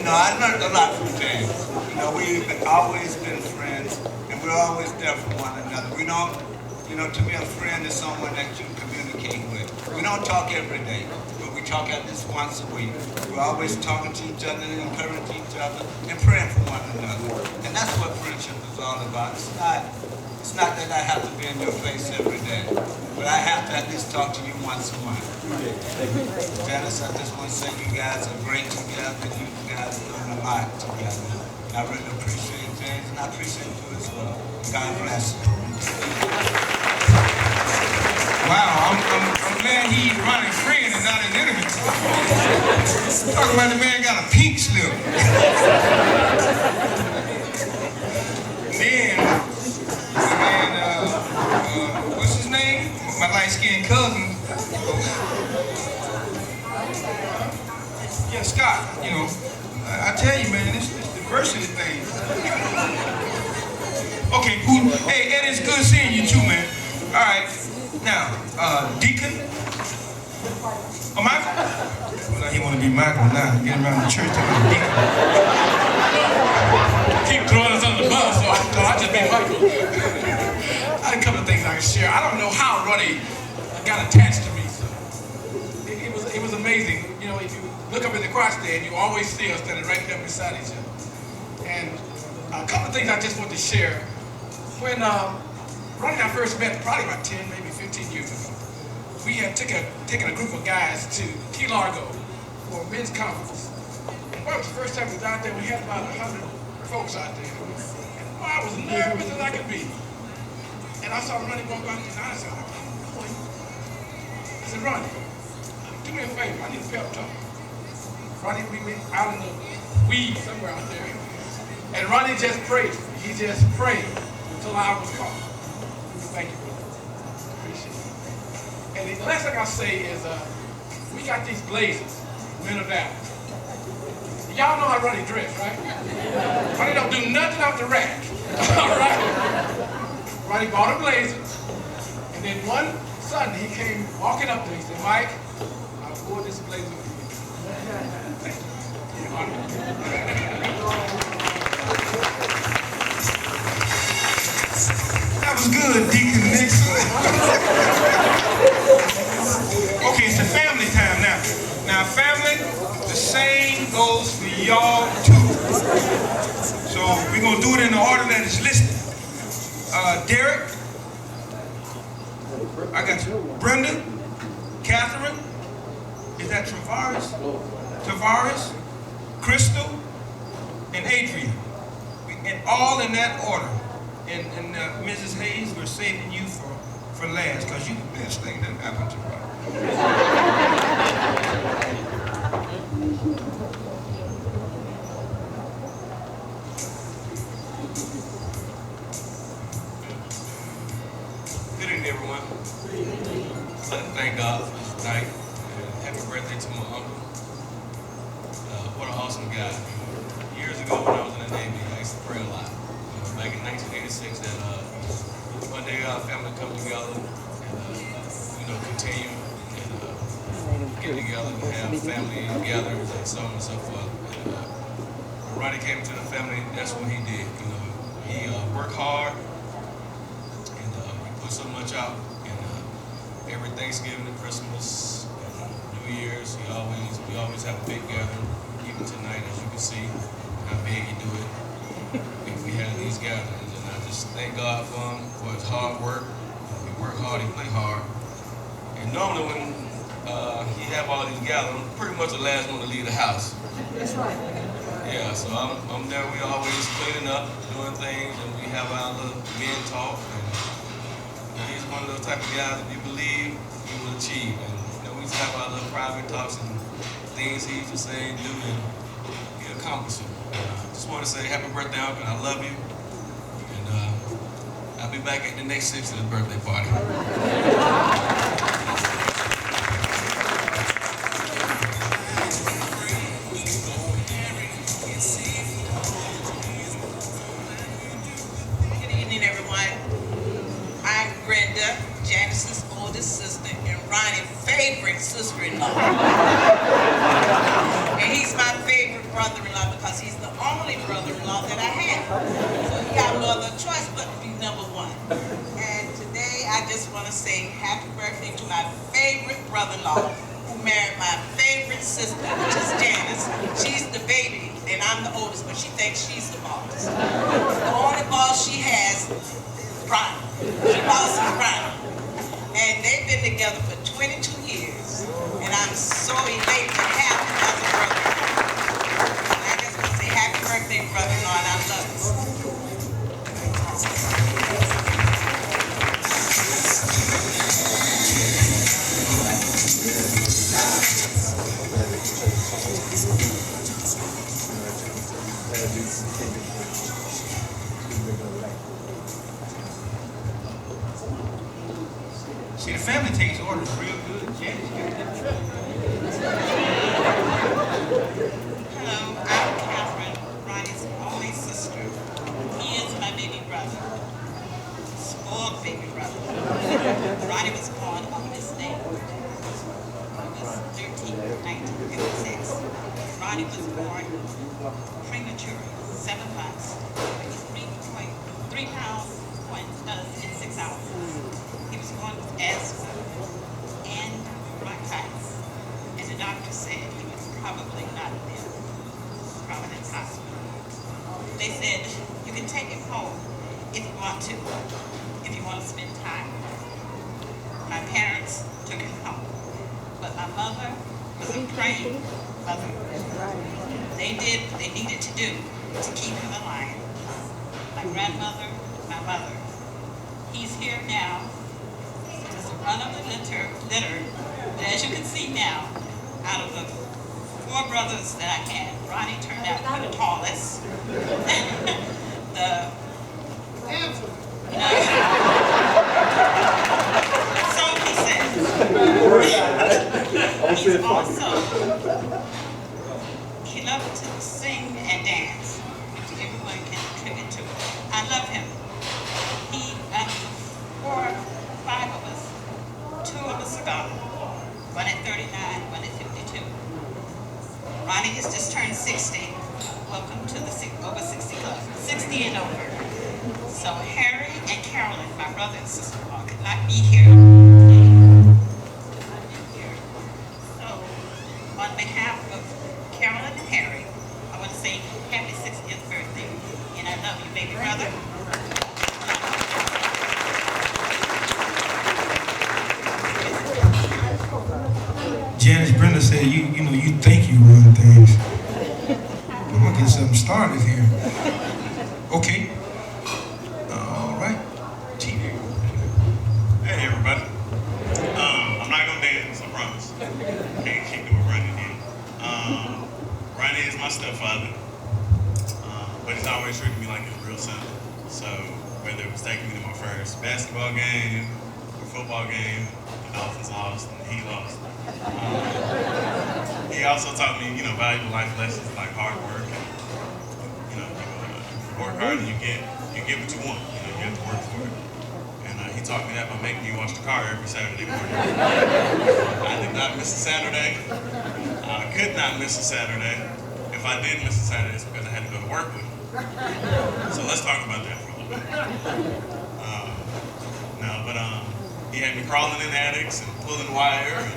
I learned a lot from James. We've always been friends, and we're always there for one another. We don't, to me, a friend is someone that you communicate with. We don't talk every day, but we talk at least once a week. We're always talking to each other and encouraging each other and praying for one another. And that's what friendship is all about. It's not that I have to be in your face every day, but I have to at least talk to you once a month. Janice, I just want to say you guys are great together. You guys are doing a lot together. I really appreciate James, and I appreciate you as well. God bless you. Wow, I'm glad he's running friend and not an enemy. Talking about the man got a pink slip. What's his name? My light-skinned cousin. Yeah, Scott. I tell you, man, this diversity thing. Okay, cool. Hey, Ed, it's good seeing you too, man. All right. Now, Deacon. Oh, Michael? Well, he want to be Michael now. Get around the church talking about Deacon. Keep throwing us under the bus, so I'll just be Michael. I had a couple of things I can share. I don't know how Ronnie got attached to me. So it was amazing. If you look up in the choir stand, you always see us standing right there beside each other. And a couple of things I just want to share. When Ronnie and I first met, probably about 10, maybe 15 years ago, we had taken a group of guys to Key Largo for a men's conference. And it was the first time we was out there. We had about 100 folks out there. And I was nervous as I could be. And I saw Ronnie walk out there, and I said, I said, Ronnie, do me a favor, I need a pep talk. Ronnie, we went out in the weeds somewhere out there. And Ronnie just prayed. He just prayed until I was called. Thank you, brother. Appreciate it. And the last thing I'll say is, we got these blazers, men of valor. Y'all know how Ronnie dress, right? Ronnie don't do nothing off the rack. All right? Ronnie bought a blazer, and then one Sunday he came walking up to me. He said, Mike, I wore this blazer for you. Thank you. That was good, Deacon Nixon. Okay, it's the family time now. Now, family, the same goes for y'all too. So we're gonna do it in the order that is listed. Derek, I got you. Brenda, Catherine, is that Tavares, Crystal, and Adrian. And all in that order. And Mrs. Hayes, we're saving you for last, because you're the best thing that happened to her. Good evening, everyone. I'd like to thank God for this night. And happy birthday to my uncle. What an awesome guy. Years ago when I was in the Navy, I used to pray a lot. Back in 1986, that one day our family come together and continue and get together and have family gatherings and so on and so forth. And, when Ronnie came to the family, that's what he did. You know, he worked hard and he put so much out. And every Thanksgiving and Christmas and New Year's, we always have a big gathering. Even tonight, as you can see how big he do it. We have these gatherings, and I just thank God for him, for his hard work. He work hard, he play hard. And normally when he have all these gatherings, I'm pretty much the last one to leave the house. That's right. Yeah, so I'm there. We always cleaning up, doing things, and we have our little men talk. And he's one of those type of guys, if you believe, you will achieve. And we just have our little private talks and things he used to say and do, and he accomplished it. Just want to say happy birthday, Uncle. I love you. And I'll be back at the next 60th birthday party. Good evening, everyone. I'm Brenda, Janice's oldest sister, and Ronnie's favorite sister-in-law. And he's my favorite brother-in-law because he's the only brother-in-law that I have. So he got no other choice but to be number one. And today I just want to say happy birthday to my favorite brother-in-law who married my favorite sister, which is Janice. She's the baby, and I'm the oldest, but she thinks she's the boss. The only boss she has is Ronnie. She bosses Ronnie. And they've been together for 22 years. And I'm so elated to have him as a brother. And I just want to say happy birthday, brother-in-law, and I love you. See, the family takes orders real good. Janice got that. Hello, I'm Catherine, Ronnie's only sister. He is my baby brother. Spoiled baby brother. Ronnie was born on this day. August 13, 1956. Ronnie was born premature, 7 months. He was 3 pounds in 6 ounces. He was born with asthma and bronchitis. And the doctor said he was probably not live. Providence Hospital. They said, you can take him home if you want to, if you want to spend time. My parents took him home. But my mother was a praying mother. They did what they needed to do to keep him alive. My grandmother, my mother. He's here now. Just a run of the litter. But as you can see now, out of the 4 brothers that I had, Ronnie turned out to be the tallest. So he says. He's also, he loved to sing and dance, which everyone can contribute to. I love him. He, out of the 4 or 5 of us, 2 of us are gone. One at 39, one at 52. Ronnie has just turned 60. Welcome to the over 60 club. 60 and over. So Harry and Carolyn, my brother and sister-in-law, could not be here. So on behalf of Carolyn and Harry, I want to say happy 60th birthday. And I love you, baby brother. Janice Brenda said, you know, you think you run things. I'm gonna get something started here. Okay. All right. TV. Hey everybody. I'm not gonna dance, I promise. Can't keep doing Ronnie did. Ronnie is my stepfather, but he's always treated me like it's real simple. So whether it was taking me to my first basketball game or football game, the Dolphins lost and he lost. He also taught me, valuable life lessons like hard work and, you work hard and you get what you want. You have to work for it. And he taught me that by making me wash the car every Saturday morning. I did not miss a Saturday. I could not miss a Saturday. If I did miss a Saturday, it's because I had to go to work with him. So let's talk about that for a little bit. He had me crawling in attics and pulling wire and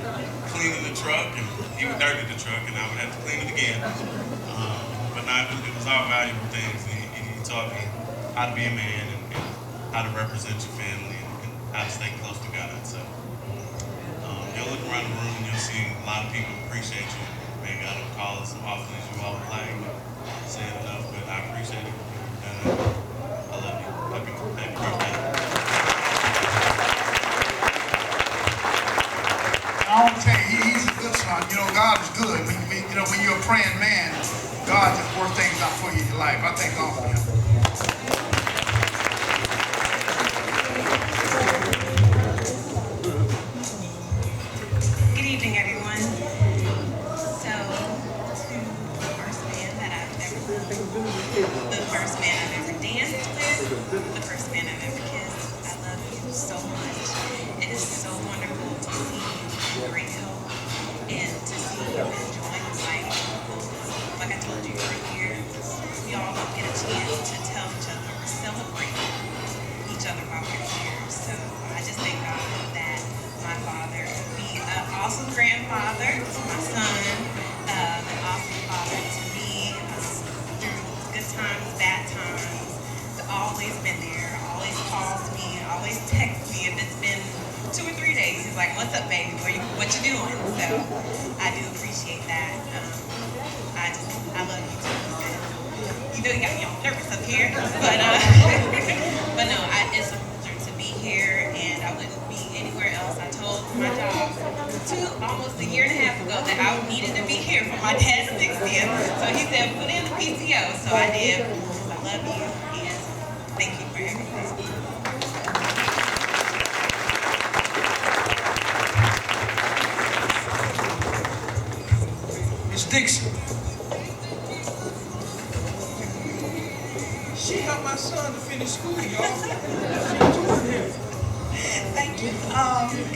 cleaning the truck, and he would dirty the truck, and I would have to clean it again. It was all valuable things. He taught me how to be a man and how to represent your family and how to stay close to God. So you'll look around the room and you'll see a lot of people appreciate you. Maybe I don't call it as often as you all would like, say it enough, but I appreciate it. I love you. Happy birthday. I want to tell you, he's a good son. You know, God is good. When you're a praying man, God just works things out for you in your life. I thank God for him. Good evening, everyone. So, to the first man that I've ever loved, the first man I've ever danced with, the first man I've ever kissed, I love you so much. It is so wonderful to see you in great health and to see you enjoying life. Like I told you earlier, we all don't get a chance to tell each other or celebrate each other while we're here. So I just thank God that my father could be an awesome grandfather to my son, an awesome father to me through good times, bad times. He's always been there, always calls me, always texts me. If it's been 2 or 3 days, he's like, "What's up, baby? What you doing?" So I do appreciate that. I love you too. You know you got me all nervous up here, but no, it's a pleasure to be here, and I wouldn't be anywhere else. I told my job almost a year and a half ago that I needed to be here for my dad's 60th, so he said put in the PTO, so I did. I love you, and thank you for everything. Miss Dixon. She helped my son to finish school, y'all. Thank you.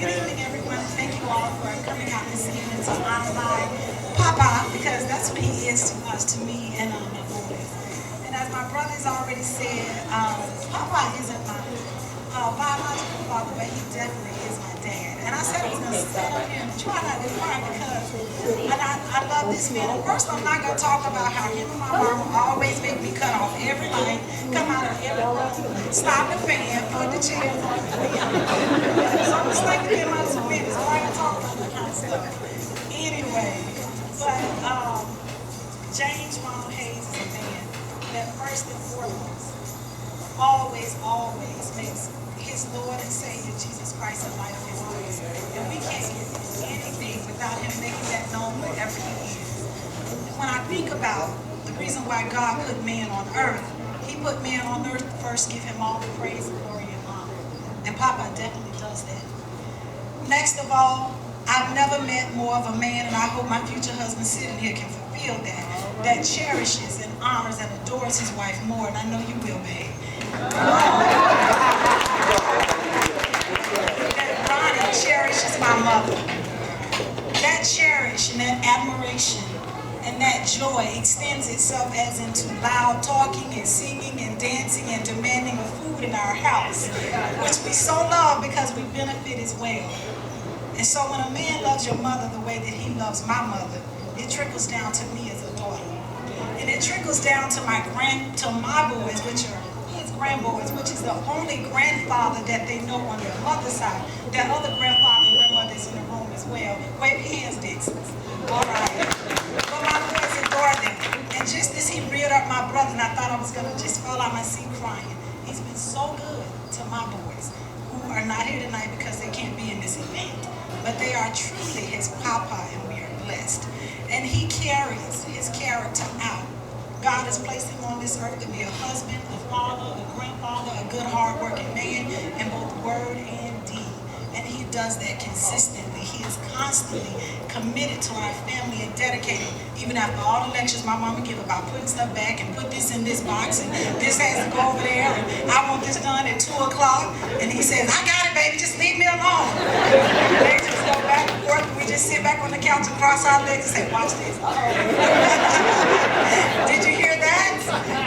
Good evening, everyone. Thank you all for coming out this evening to honor my Papa, because that's what he is to us, to me, and my boys. And as my brother's already said, Papa isn't my biological father, but he definitely is my dad. And I said I was going to sit up here and try not to cry because I love this man. And first, I'm not going to talk about how him and my mama always make me cut off every night, come out of every room, stop the fan, put the chairs on the fan. So I'm just like to get my 2 minutes. I'm not going to talk about that kind of stuff. Anyway, but James Ronald Hayes is a man that first and foremost always makes his Lord and Savior Jesus Christ a light of his life. And we can't get anything without him making that known wherever he is. When I think about the reason why God put man on earth, he put man on earth to first give him all the praise, glory, and honor. And Papa definitely does that. Next of all, I've never met more of a man, and I hope my future husband sitting here can fulfill that cherishes and honors and adores his wife more, and I know you will, babe. That Ronnie cherishes my mother. That cherish and that admiration and that joy extends itself as into loud talking and singing and dancing and demanding of food in our house, which we so love because we benefit as well. And so when a man loves your mother the way that he loves my mother, it trickles down to me as a daughter. And it trickles down to my boys, which are his grandboys, which is the only grandfather that they know on their mother's side. That other grandfather and grandmother is in the room as well. Wave hands, Dixon. All right. But my boys adore them. And just as he reared up my brother, and I thought I was going to just fall out my seat crying, he's been so good to my boys, who are not here tonight because they can't be in this event. But they are truly his papa, and we are blessed. And he carries his character out. God has placed him on this earth to be a husband, a father, a grandfather, a good, hard-working man in both word and deed. And he does that consistently. He is constantly committed to our family and dedicated, even after all the lectures my mama give about putting stuff back and put this in this box and this has to go over there and I want this done at 2 o'clock. And he says, I got it, baby, just leave me alone. And they just go back and forth and we just sit back on the couch and cross our legs and say, watch this. Did you hear that?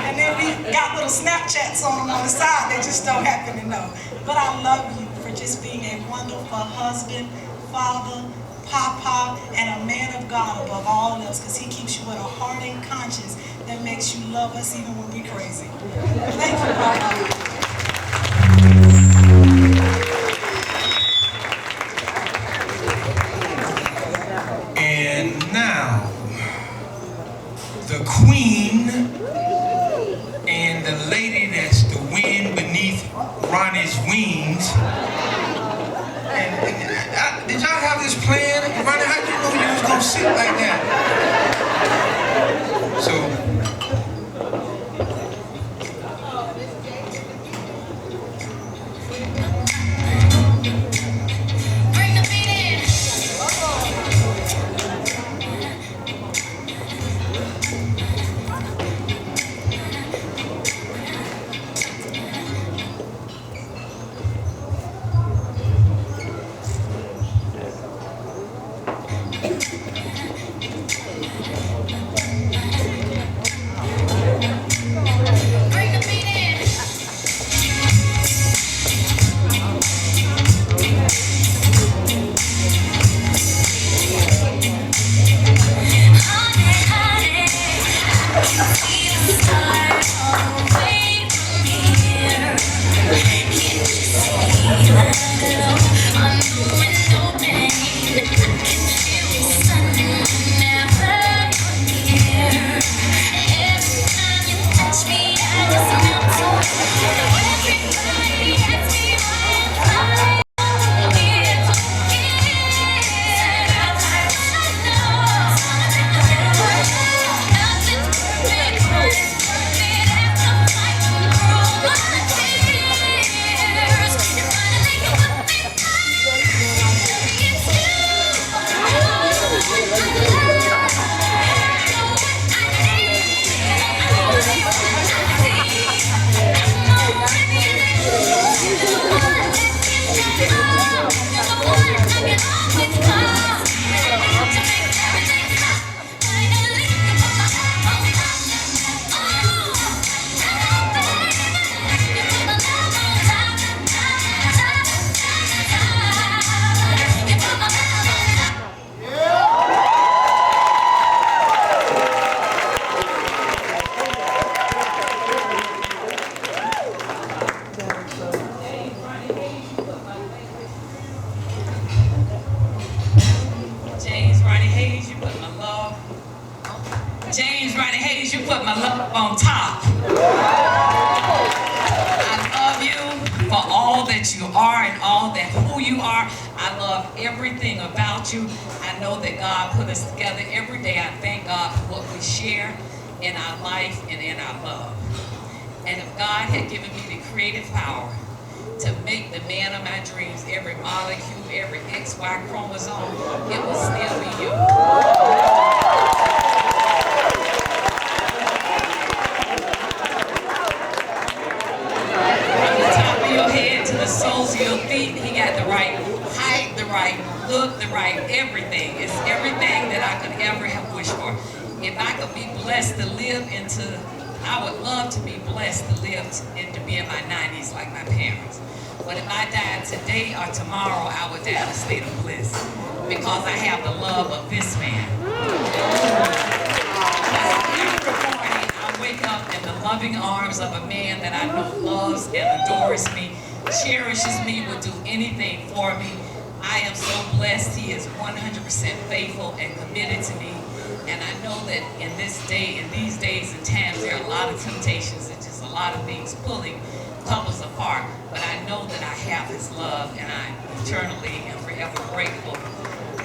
And then we got little Snapchats on them on the side. They just don't happen to know. But I love you for just being a wonderful husband, father, papa, and a man of God above all else, because he keeps you with a heart and conscience that makes you love us even when we're crazy. Thank you, Papa. And now, the queen and the lady that's the wind beneath Ronnie's wings. Did y'all have this plan? Ronnie, how'd you know you was gonna sit like that? So, James Ronnie Hayes, you put my love on top. I love you for all that you are and all that who you are. I love everything about you. I know that God put us together every day. I thank God for what we share in our life and in our love. And if God had given me the creative power to make the man of my dreams, every molecule, every XY chromosome, it would still be you. From the top of your head to the soles of your feet, he got the right height, the right look, the right everything. It's everything that I could ever have wished for. If I could be blessed to live into, I would love to be blessed to live into be in my 90s like my parents. But if I died today or tomorrow, I would die in a state of bliss because I have the love of this man. I wake up in the loving arms of a man that I know loves and adores me, cherishes me, would do anything for me. I am so blessed. He is 100% faithful and committed to me. And I know that in this day, in these days and times, there are a lot of temptations and just a lot of things pulling couples apart. But I know that I have his love, and I'm eternally and forever grateful.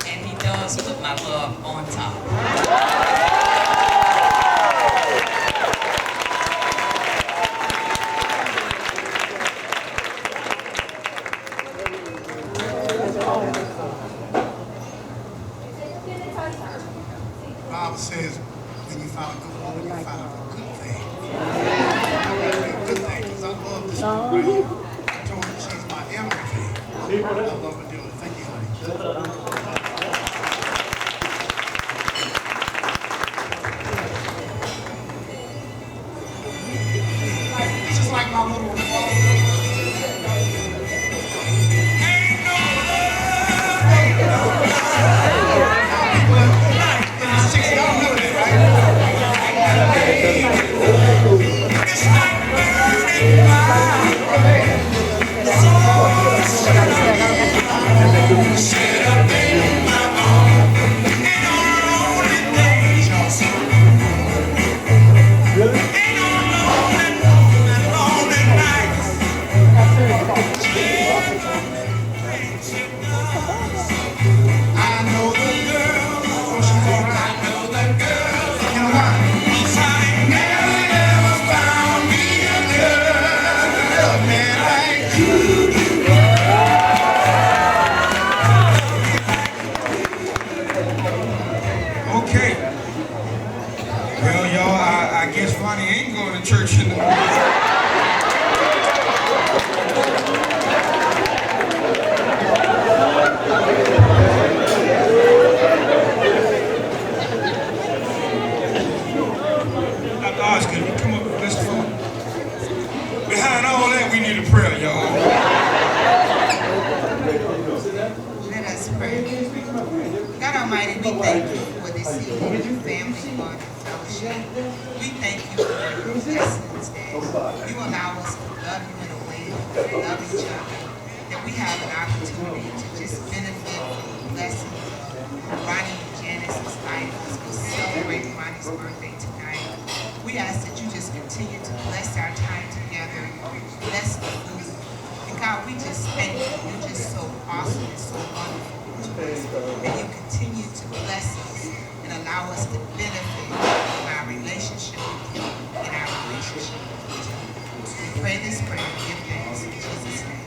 And he does put my love on top. Bible says, when you find a good woman, you find a good thing. A good thing, because I love this woman right here. I told her she's my everything. I love her dearly. Thank you, honey. This is like my little Okay. Well, y'all, I guess Ronnie ain't going to church in the morning. Can you come up with this phone? Behind all that, we need a prayer, y'all. Let us pray. God Almighty, we thank you for this evening, family, Lord, and fellowship. We thank you for your blessings that you allow us to love you in a way that we love each other, that we have an opportunity to just benefit from the blessings of Ronnie and Janice's life as we celebrate Ronnie's birthday tonight. We ask that you just continue to bless our time together, bless the food. And God, we just thank you. You're just so awesome and so wonderful to us. And you continue to bless us and allow us to benefit from our relationship with you and our relationship with you. We pray this prayer and give thanks in Jesus' name.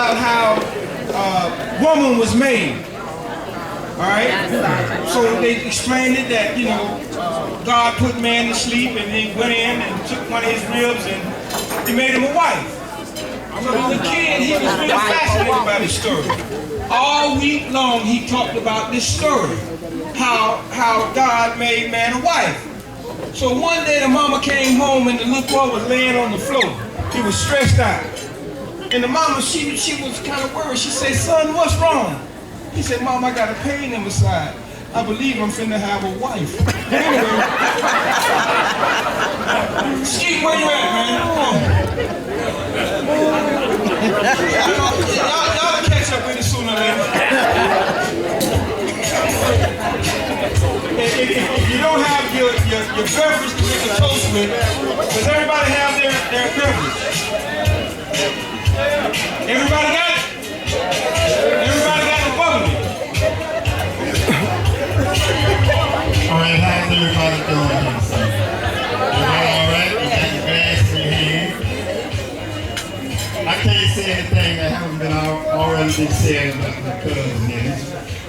about how woman was made. All right? So they explained it that, you know, God put man to sleep and then went in and took one of his ribs and he made him a wife. So as a kid, he was really fascinated by this story. All week long, he talked about this story, how God made man a wife. So one day the mama came home and the little boy was laying on the floor. He was stressed out. And the mama, she was kind of worried. She said, son, what's wrong? He said, Mom, I got a pain in my side. I believe I'm finna have a wife. Anyway, Skeet, where you at, man? Come on. Y'all catch up with it sooner or later. If you don't have your beverage to make a toast with, does everybody have their beverage? Everybody got it? Everybody got the bubbly? All right, how's everybody doing here? Everybody all right? You got your glass in your hand? I can't say anything that hasn't been already been said about my cousin here.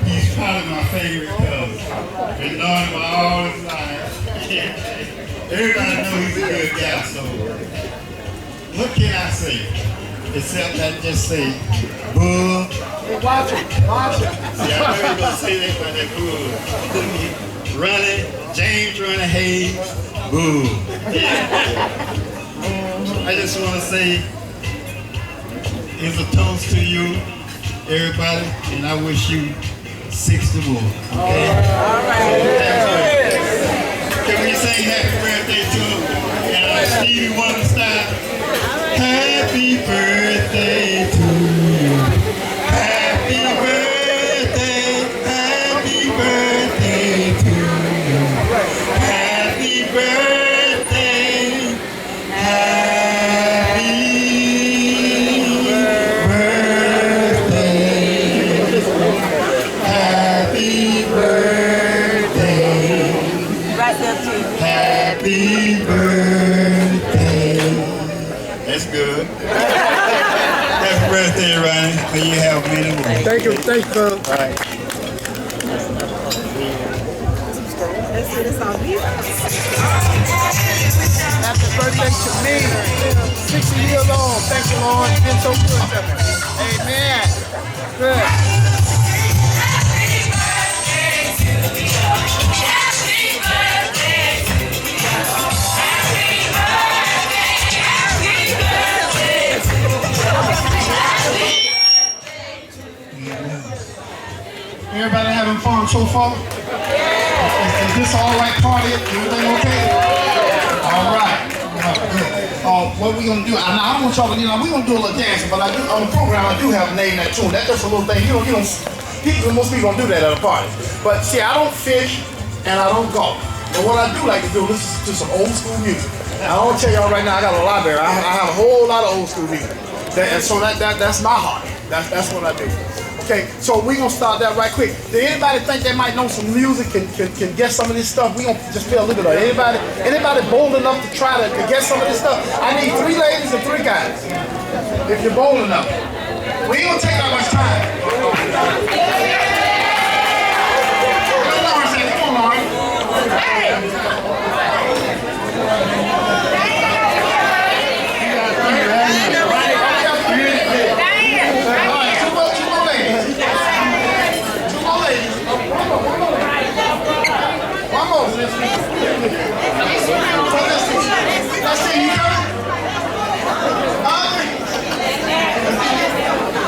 He's probably my favorite cousin. Been knowing him all his life. Everybody knows he's a good guy, so what can I say? Except that just say, boo. Hey, watch it. Watch it. See, I know you're going to say that about that boo. Ronnie, James Ronnie Hayes, boo. Yeah. I just want to say, it's a toast to you, everybody, and I wish you 60 more. Okay? All right. Can we sing happy birthday to him? And Stevie Wonder style. Happy birthday to you. Happy birthday to you. Happy birthday. Happy birthday. Happy birthday. Happy birthday. That's good. Happy birthday, Ronnie. May you have many more. Thank you, all right. Happy birthday to me. 60 years old. Thank you, Lord. It's been so good to me. Amen. Good. Everybody having fun so far? Is this all right party? Everything okay? All right. Good. What we gonna do? I don't want y'all to, we're gonna do a little dancing, but I do on the program I do have a name that tune. That's just a little thing. Most people don't do that at a party. But see, I don't fish and I don't golf. But what I do like to do is listen to some old school music. And I want to tell y'all right now, I got a library. I have a whole lot of old school music. And so that's my heart. That's what I do. Okay, so we're gonna start that right quick. Did anybody think they might know some music, can get some of this stuff? We're gonna just play a little bit of it. Anybody bold enough to try to get some of this stuff? I need 3 ladies and 3 guys. If you're bold enough. We ain't gonna take that much time. Come on, Lauren. Let's see, you got it?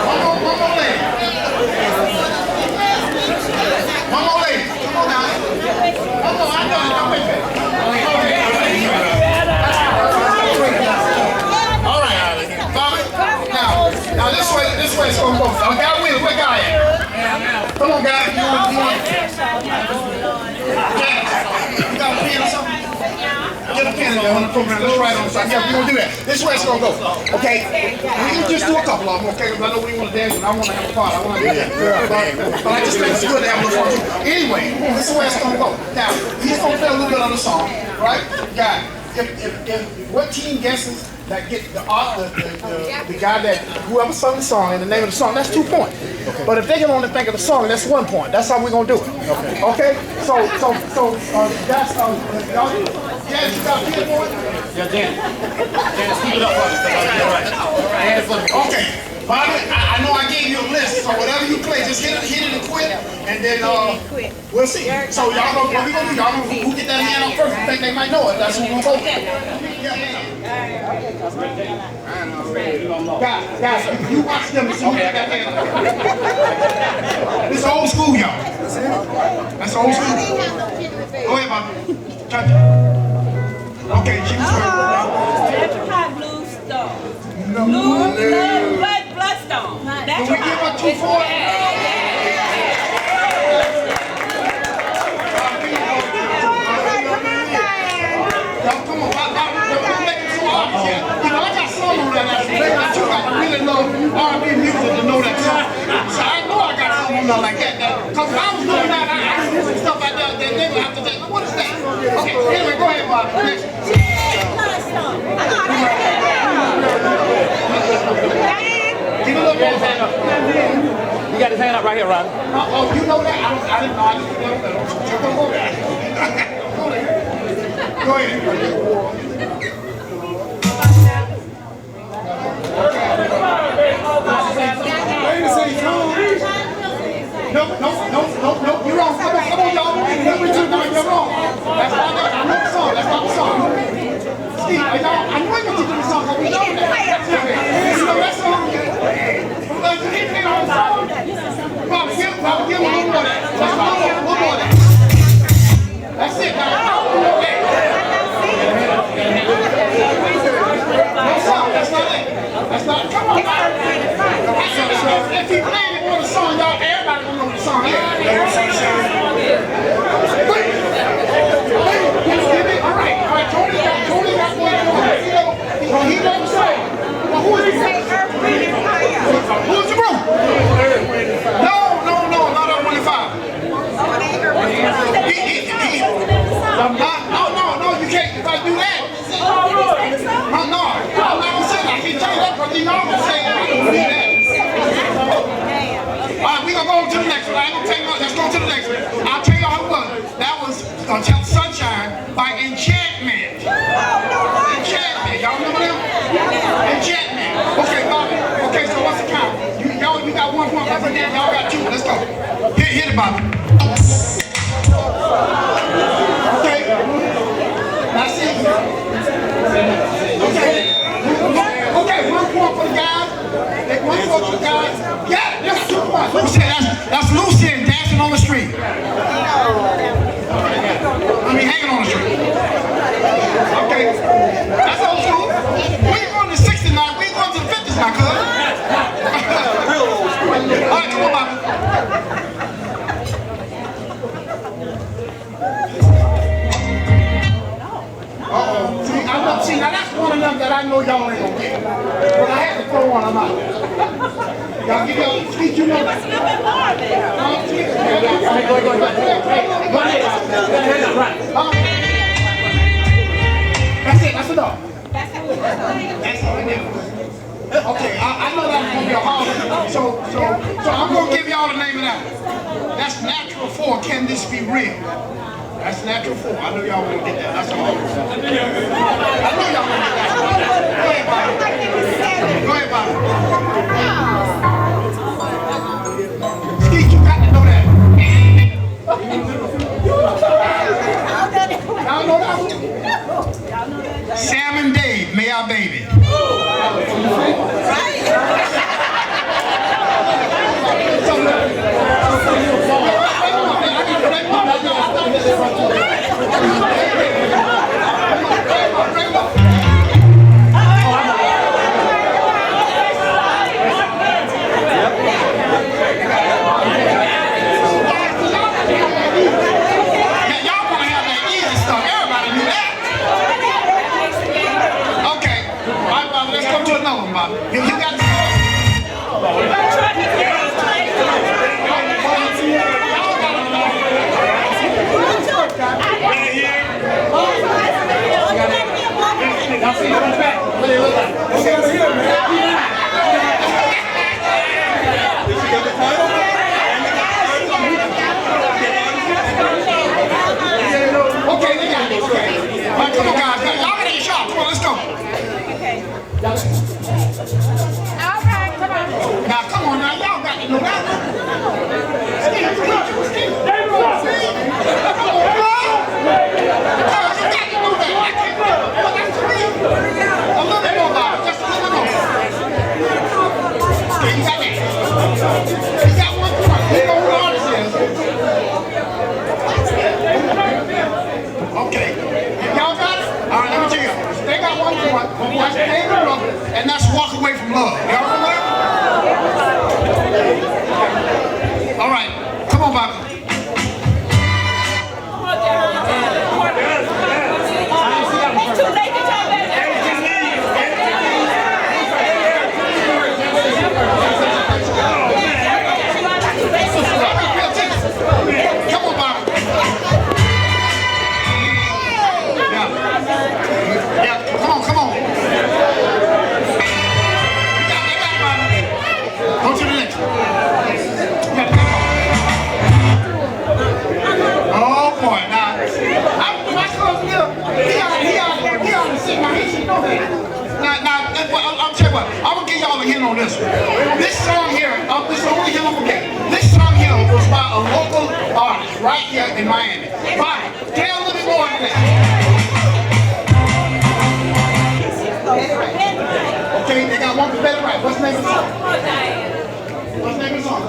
One more lady. One more lady. Come on now. One more, I know, I'm with you. All right, Bobby. Now this way it's gonna go. I got a wheel, where guy at? Come on, guy. You want you got a pen or something? Get a pen in there on the program. Let's write on the side. Yeah, we're gonna do that. This way it's gonna go. Okay? We can just do a couple of them, okay? Because I know we want to dance and I want to have a party. I want to do that. But I just think it's good to have a little fun too. Anyway, this is where it's gonna go. Now, he's gonna play a little bit of the song, right? Guy, if what team guesses that get the guy that whoever sung the song and the name of the song, that's 2 points. But if they can only think of the song, that's 1 point. That's how we're gonna do it. Okay? So that's y'all. Janice, you got a keyboard? Yeah, Janice, keep it up for me. Okay. Bobby, I know I gave you a list, so whatever you play, just hit it and quit, and then we'll see. So y'all know what we gonna do? Y'all know who get that hand up first? I think they might know it. That's who we're gonna go. Guys, you watch them and see who get that hand up. This is old school, y'all. That's old school. Go ahead, Bobby. Touch it. Okay, she was Electrified blue stone. Bloodstone. That's can we give her 2 for it? Y'all, come on, we're making some artists here. You know, I got some on that you got to really love R&B music to know that song. So I know I got something on that like that. Because when I was doing that, I was doing stuff like that. They would have to say, what is that? Okay, anyway, go ahead, Bob. Next. Give a little more hand up. You got his hand up right here, Ronnie. Oh, you know that? I didn't know. I just know that. Go ahead. No, you're wrong. Come on, y'all. You're wrong. That's not it. I know the song. That's not the song. Steve, I know what you do the song, but we know that. You know that song? Anything on the song? Bob, give me one more of that. One more of that. That's it, guys. No song. That's not it. That's not it. Come on, Bob. If he played it on the song, y'all, everybody gonna know the song. Yeah. All right. Tony got one more. He knows the song. Well, who is it? Who's the group? No, not Earth, Wind & Fire. No, you can't. If I do that. No, I'm not gonna say that. I can't tell you that because you know I'm gonna say I don't do that. All right, we're gonna go to the next one. I ain't gonna tell you what. Let's go to the next one. I'll tell you how it was. That was Sunshine by Enchantment. Enchantment. Y'all remember them? Enchantment. Okay, Bobby. Okay, so what's the count? You got 1 point. Y'all got 2. Let's go. Hit it, Bobby. Okay. That's it. Okay, 1 point for the guys. 1 point for the guys. Yeah, that's 2 points. Who said that's Lucy and dancing on the street. Hanging on the street. Okay. That's old school. We ain't going to the 60s now. We ain't going to the 50s now, cuz. Real old school. All right, come on, Bobby. See, now that's one of them that I know y'all ain't gonna get. But I had to throw one of them out. Y'all give y'all speech, you know that. That's it, that's enough. That's it. Okay, I know that's gonna be a hard. So I'm gonna give y'all the name of that. That's Natural 4, Can This Be Real? That's Natural 4. I know y'all won't get that. That's all. I know y'all won't get that. Go ahead, Bobby. Go ahead, Bobby. Skeet, you got to know that. Y'all know that one? Sam and Dave, May Our Baby. Okay. Come on, Bobby. Come on, Bobby. Yeah, come on, come on. They got it, Bobby. Go to the next one. Oh boy, now my cousin he on the scene. Now he should know that. Now, I'll tell you what. I'm gonna give y'all a hint on this one. This song here, this is the only hint I'm gonna get. This song here was by a local artist right here in Miami. Bobby, tell a little bit more than that. Okay, they got one for better right. What's the name of the song? What's the name of the song?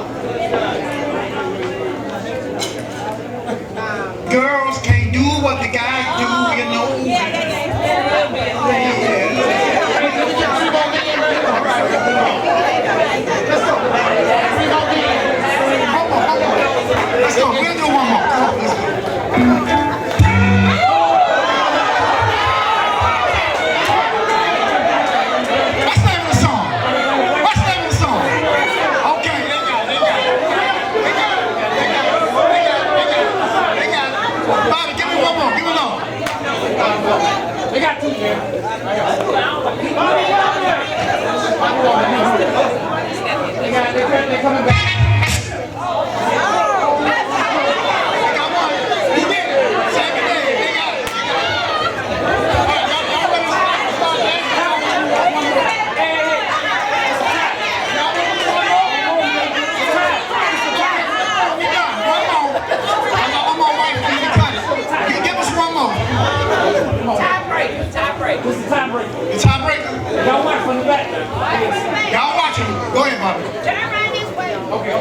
Girls can't do what the guys do, you know. Let's go. Let's go. We'll do one more. Come on, let's go. What's the name of the song? What's the name of the song? Okay, they got it. Bobby, give me one more. Give me another. They got two here. They're coming back. This is tiebreaker. The tiebreaker? Y'all watch from the back. Y'all watching. Go ahead, Bobby. Turn around this way. Okay.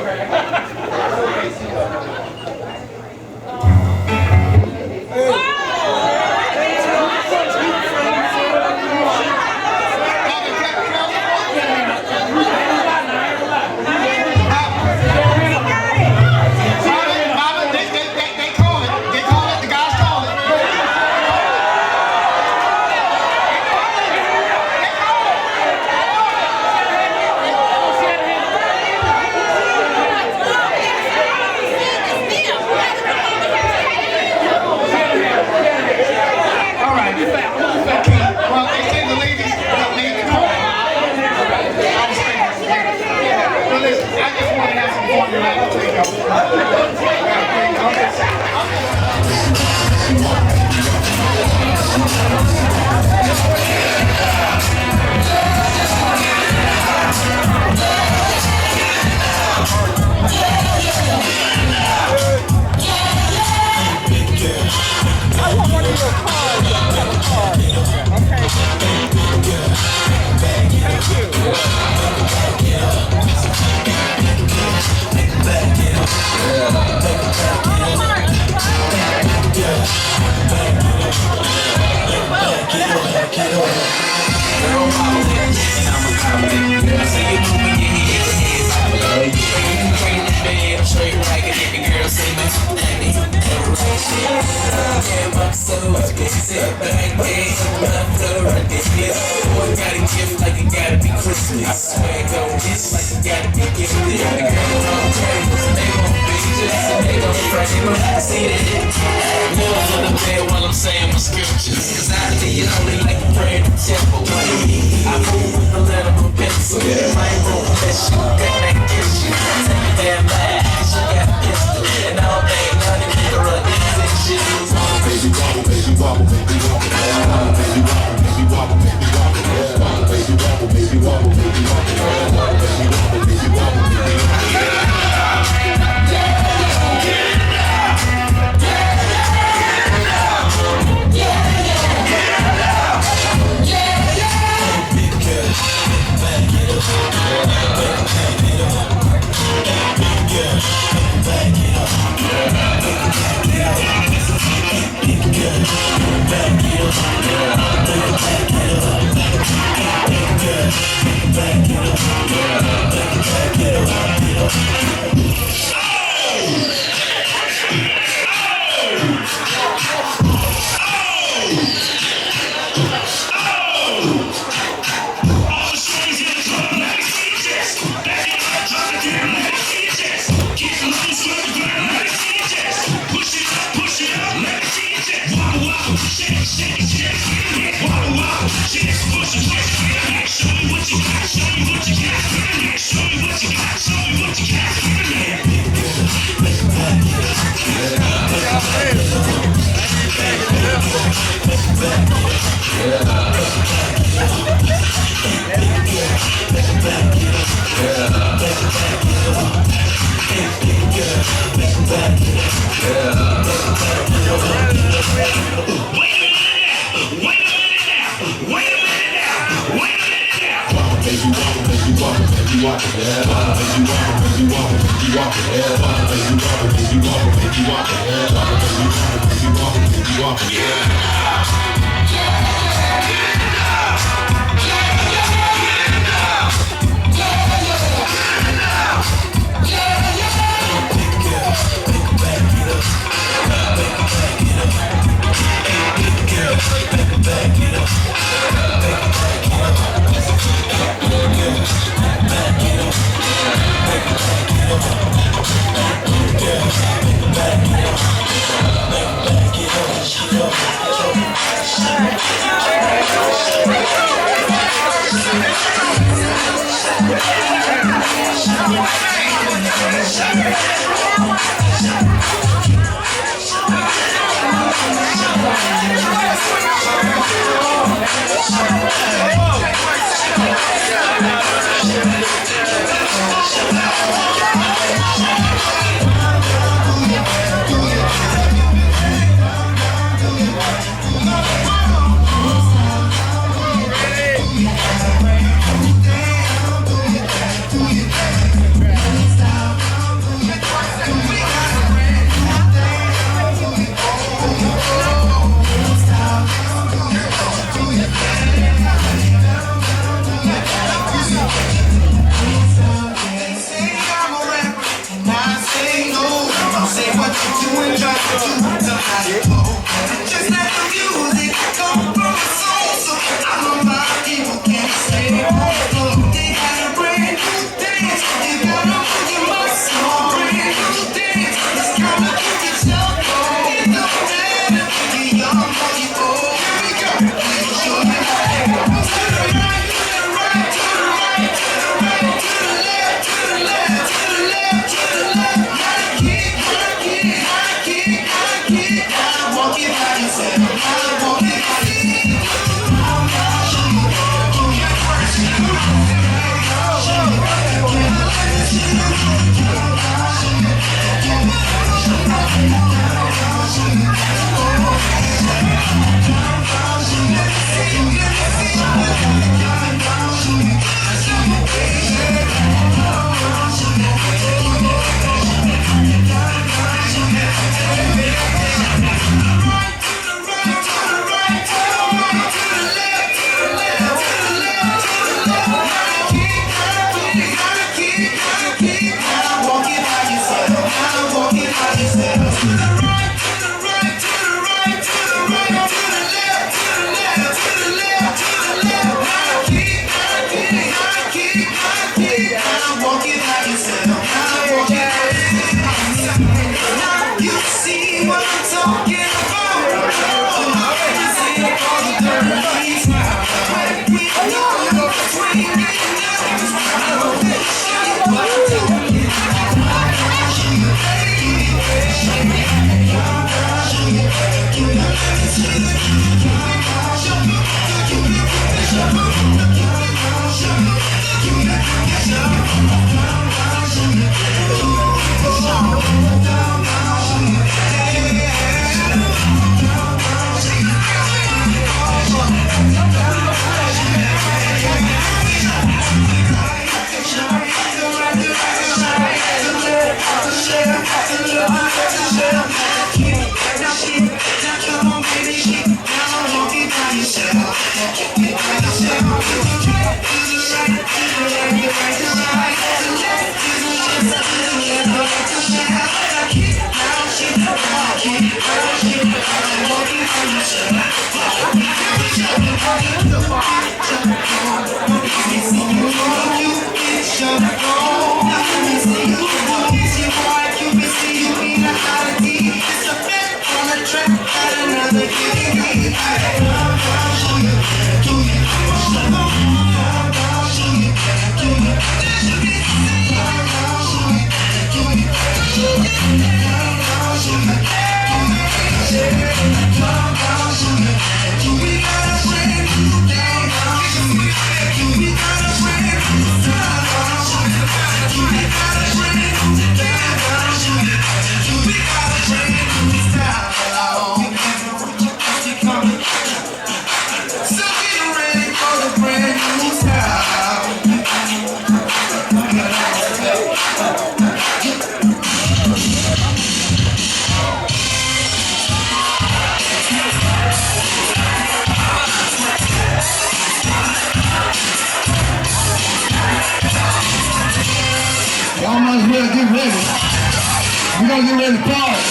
We're gonna get ready to party.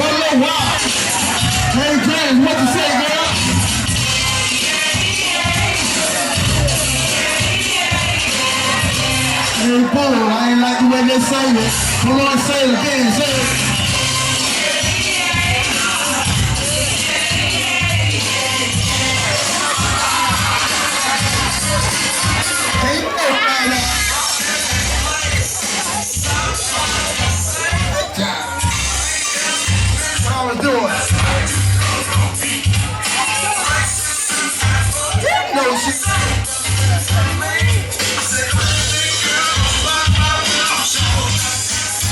One little while. Hey James, what you say, girl? Hey boo, I ain't like the way they say it. Come on, say it again, say it. Hey, you know, man. How we doing? No shit.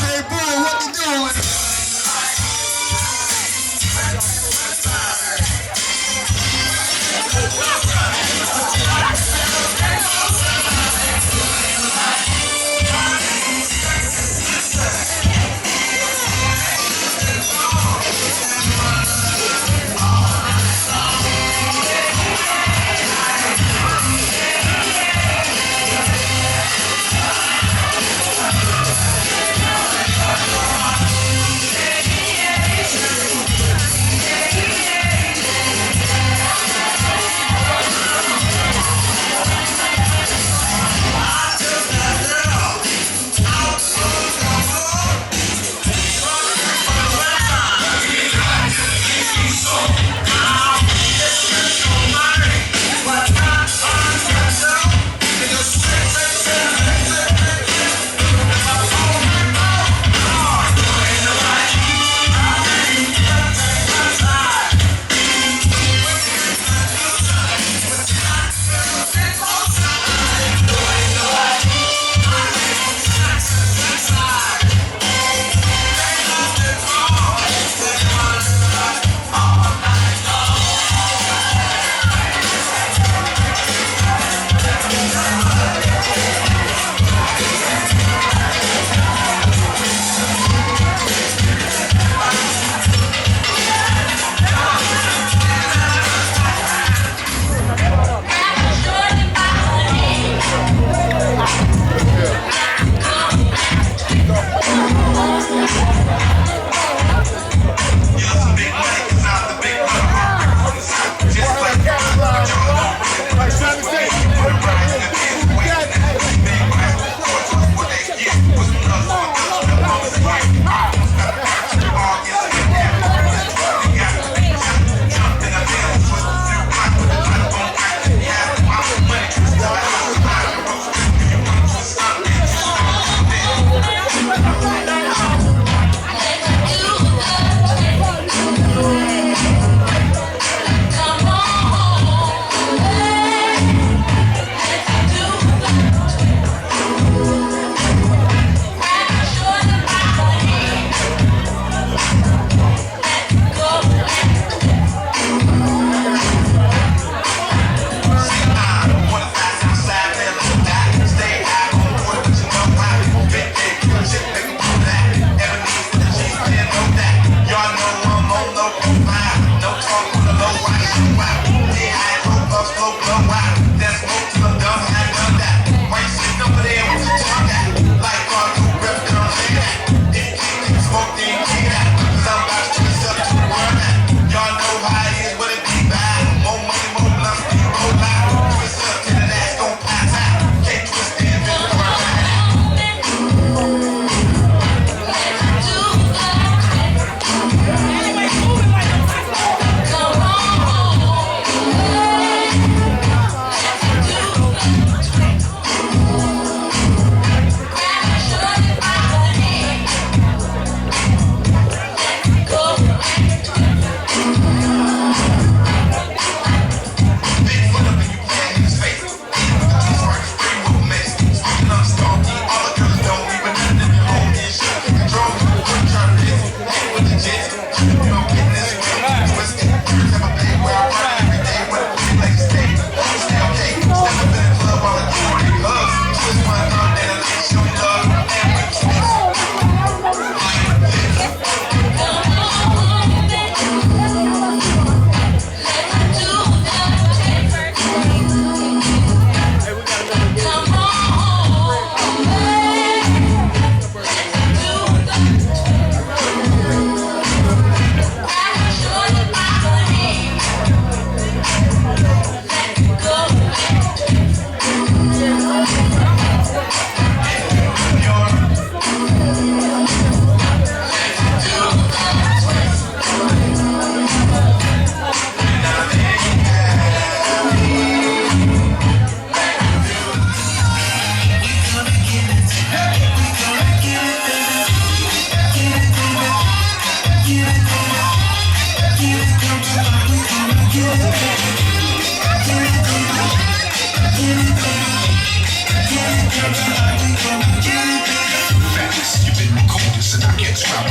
Hey, boo, what you doing?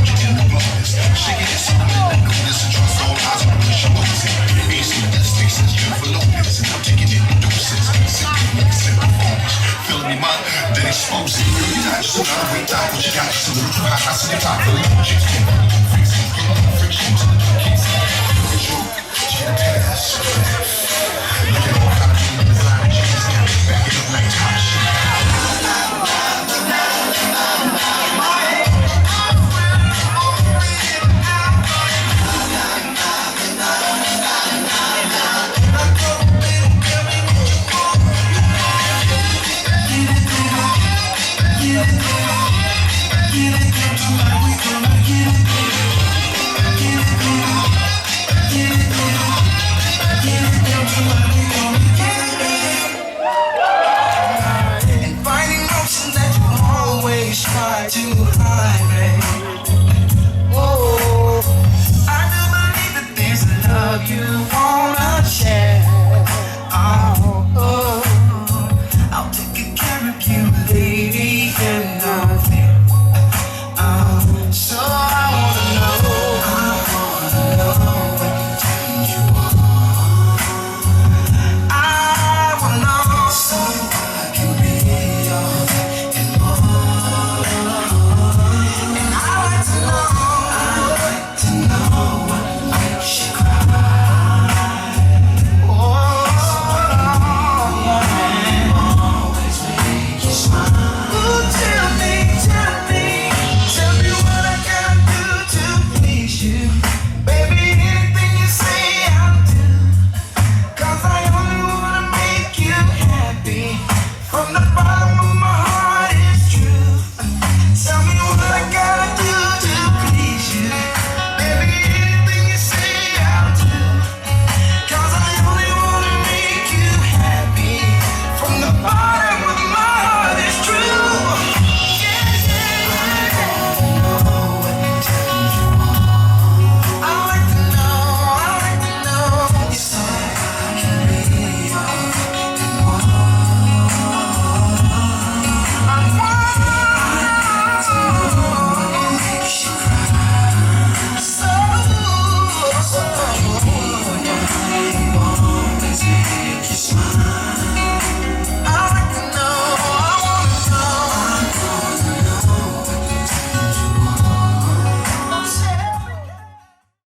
you in the bars. Shaking it so good, no this and trust all eyes on the shoulders. Ain't seen that space since Jennifer Lopez, and I'm taking it in doses. Simple form, feeling me mind, then expose it. You're not just another way down, what you got is a little too hot, I see the top, really chicks can't friction to the kicks. You're a joke, to the past.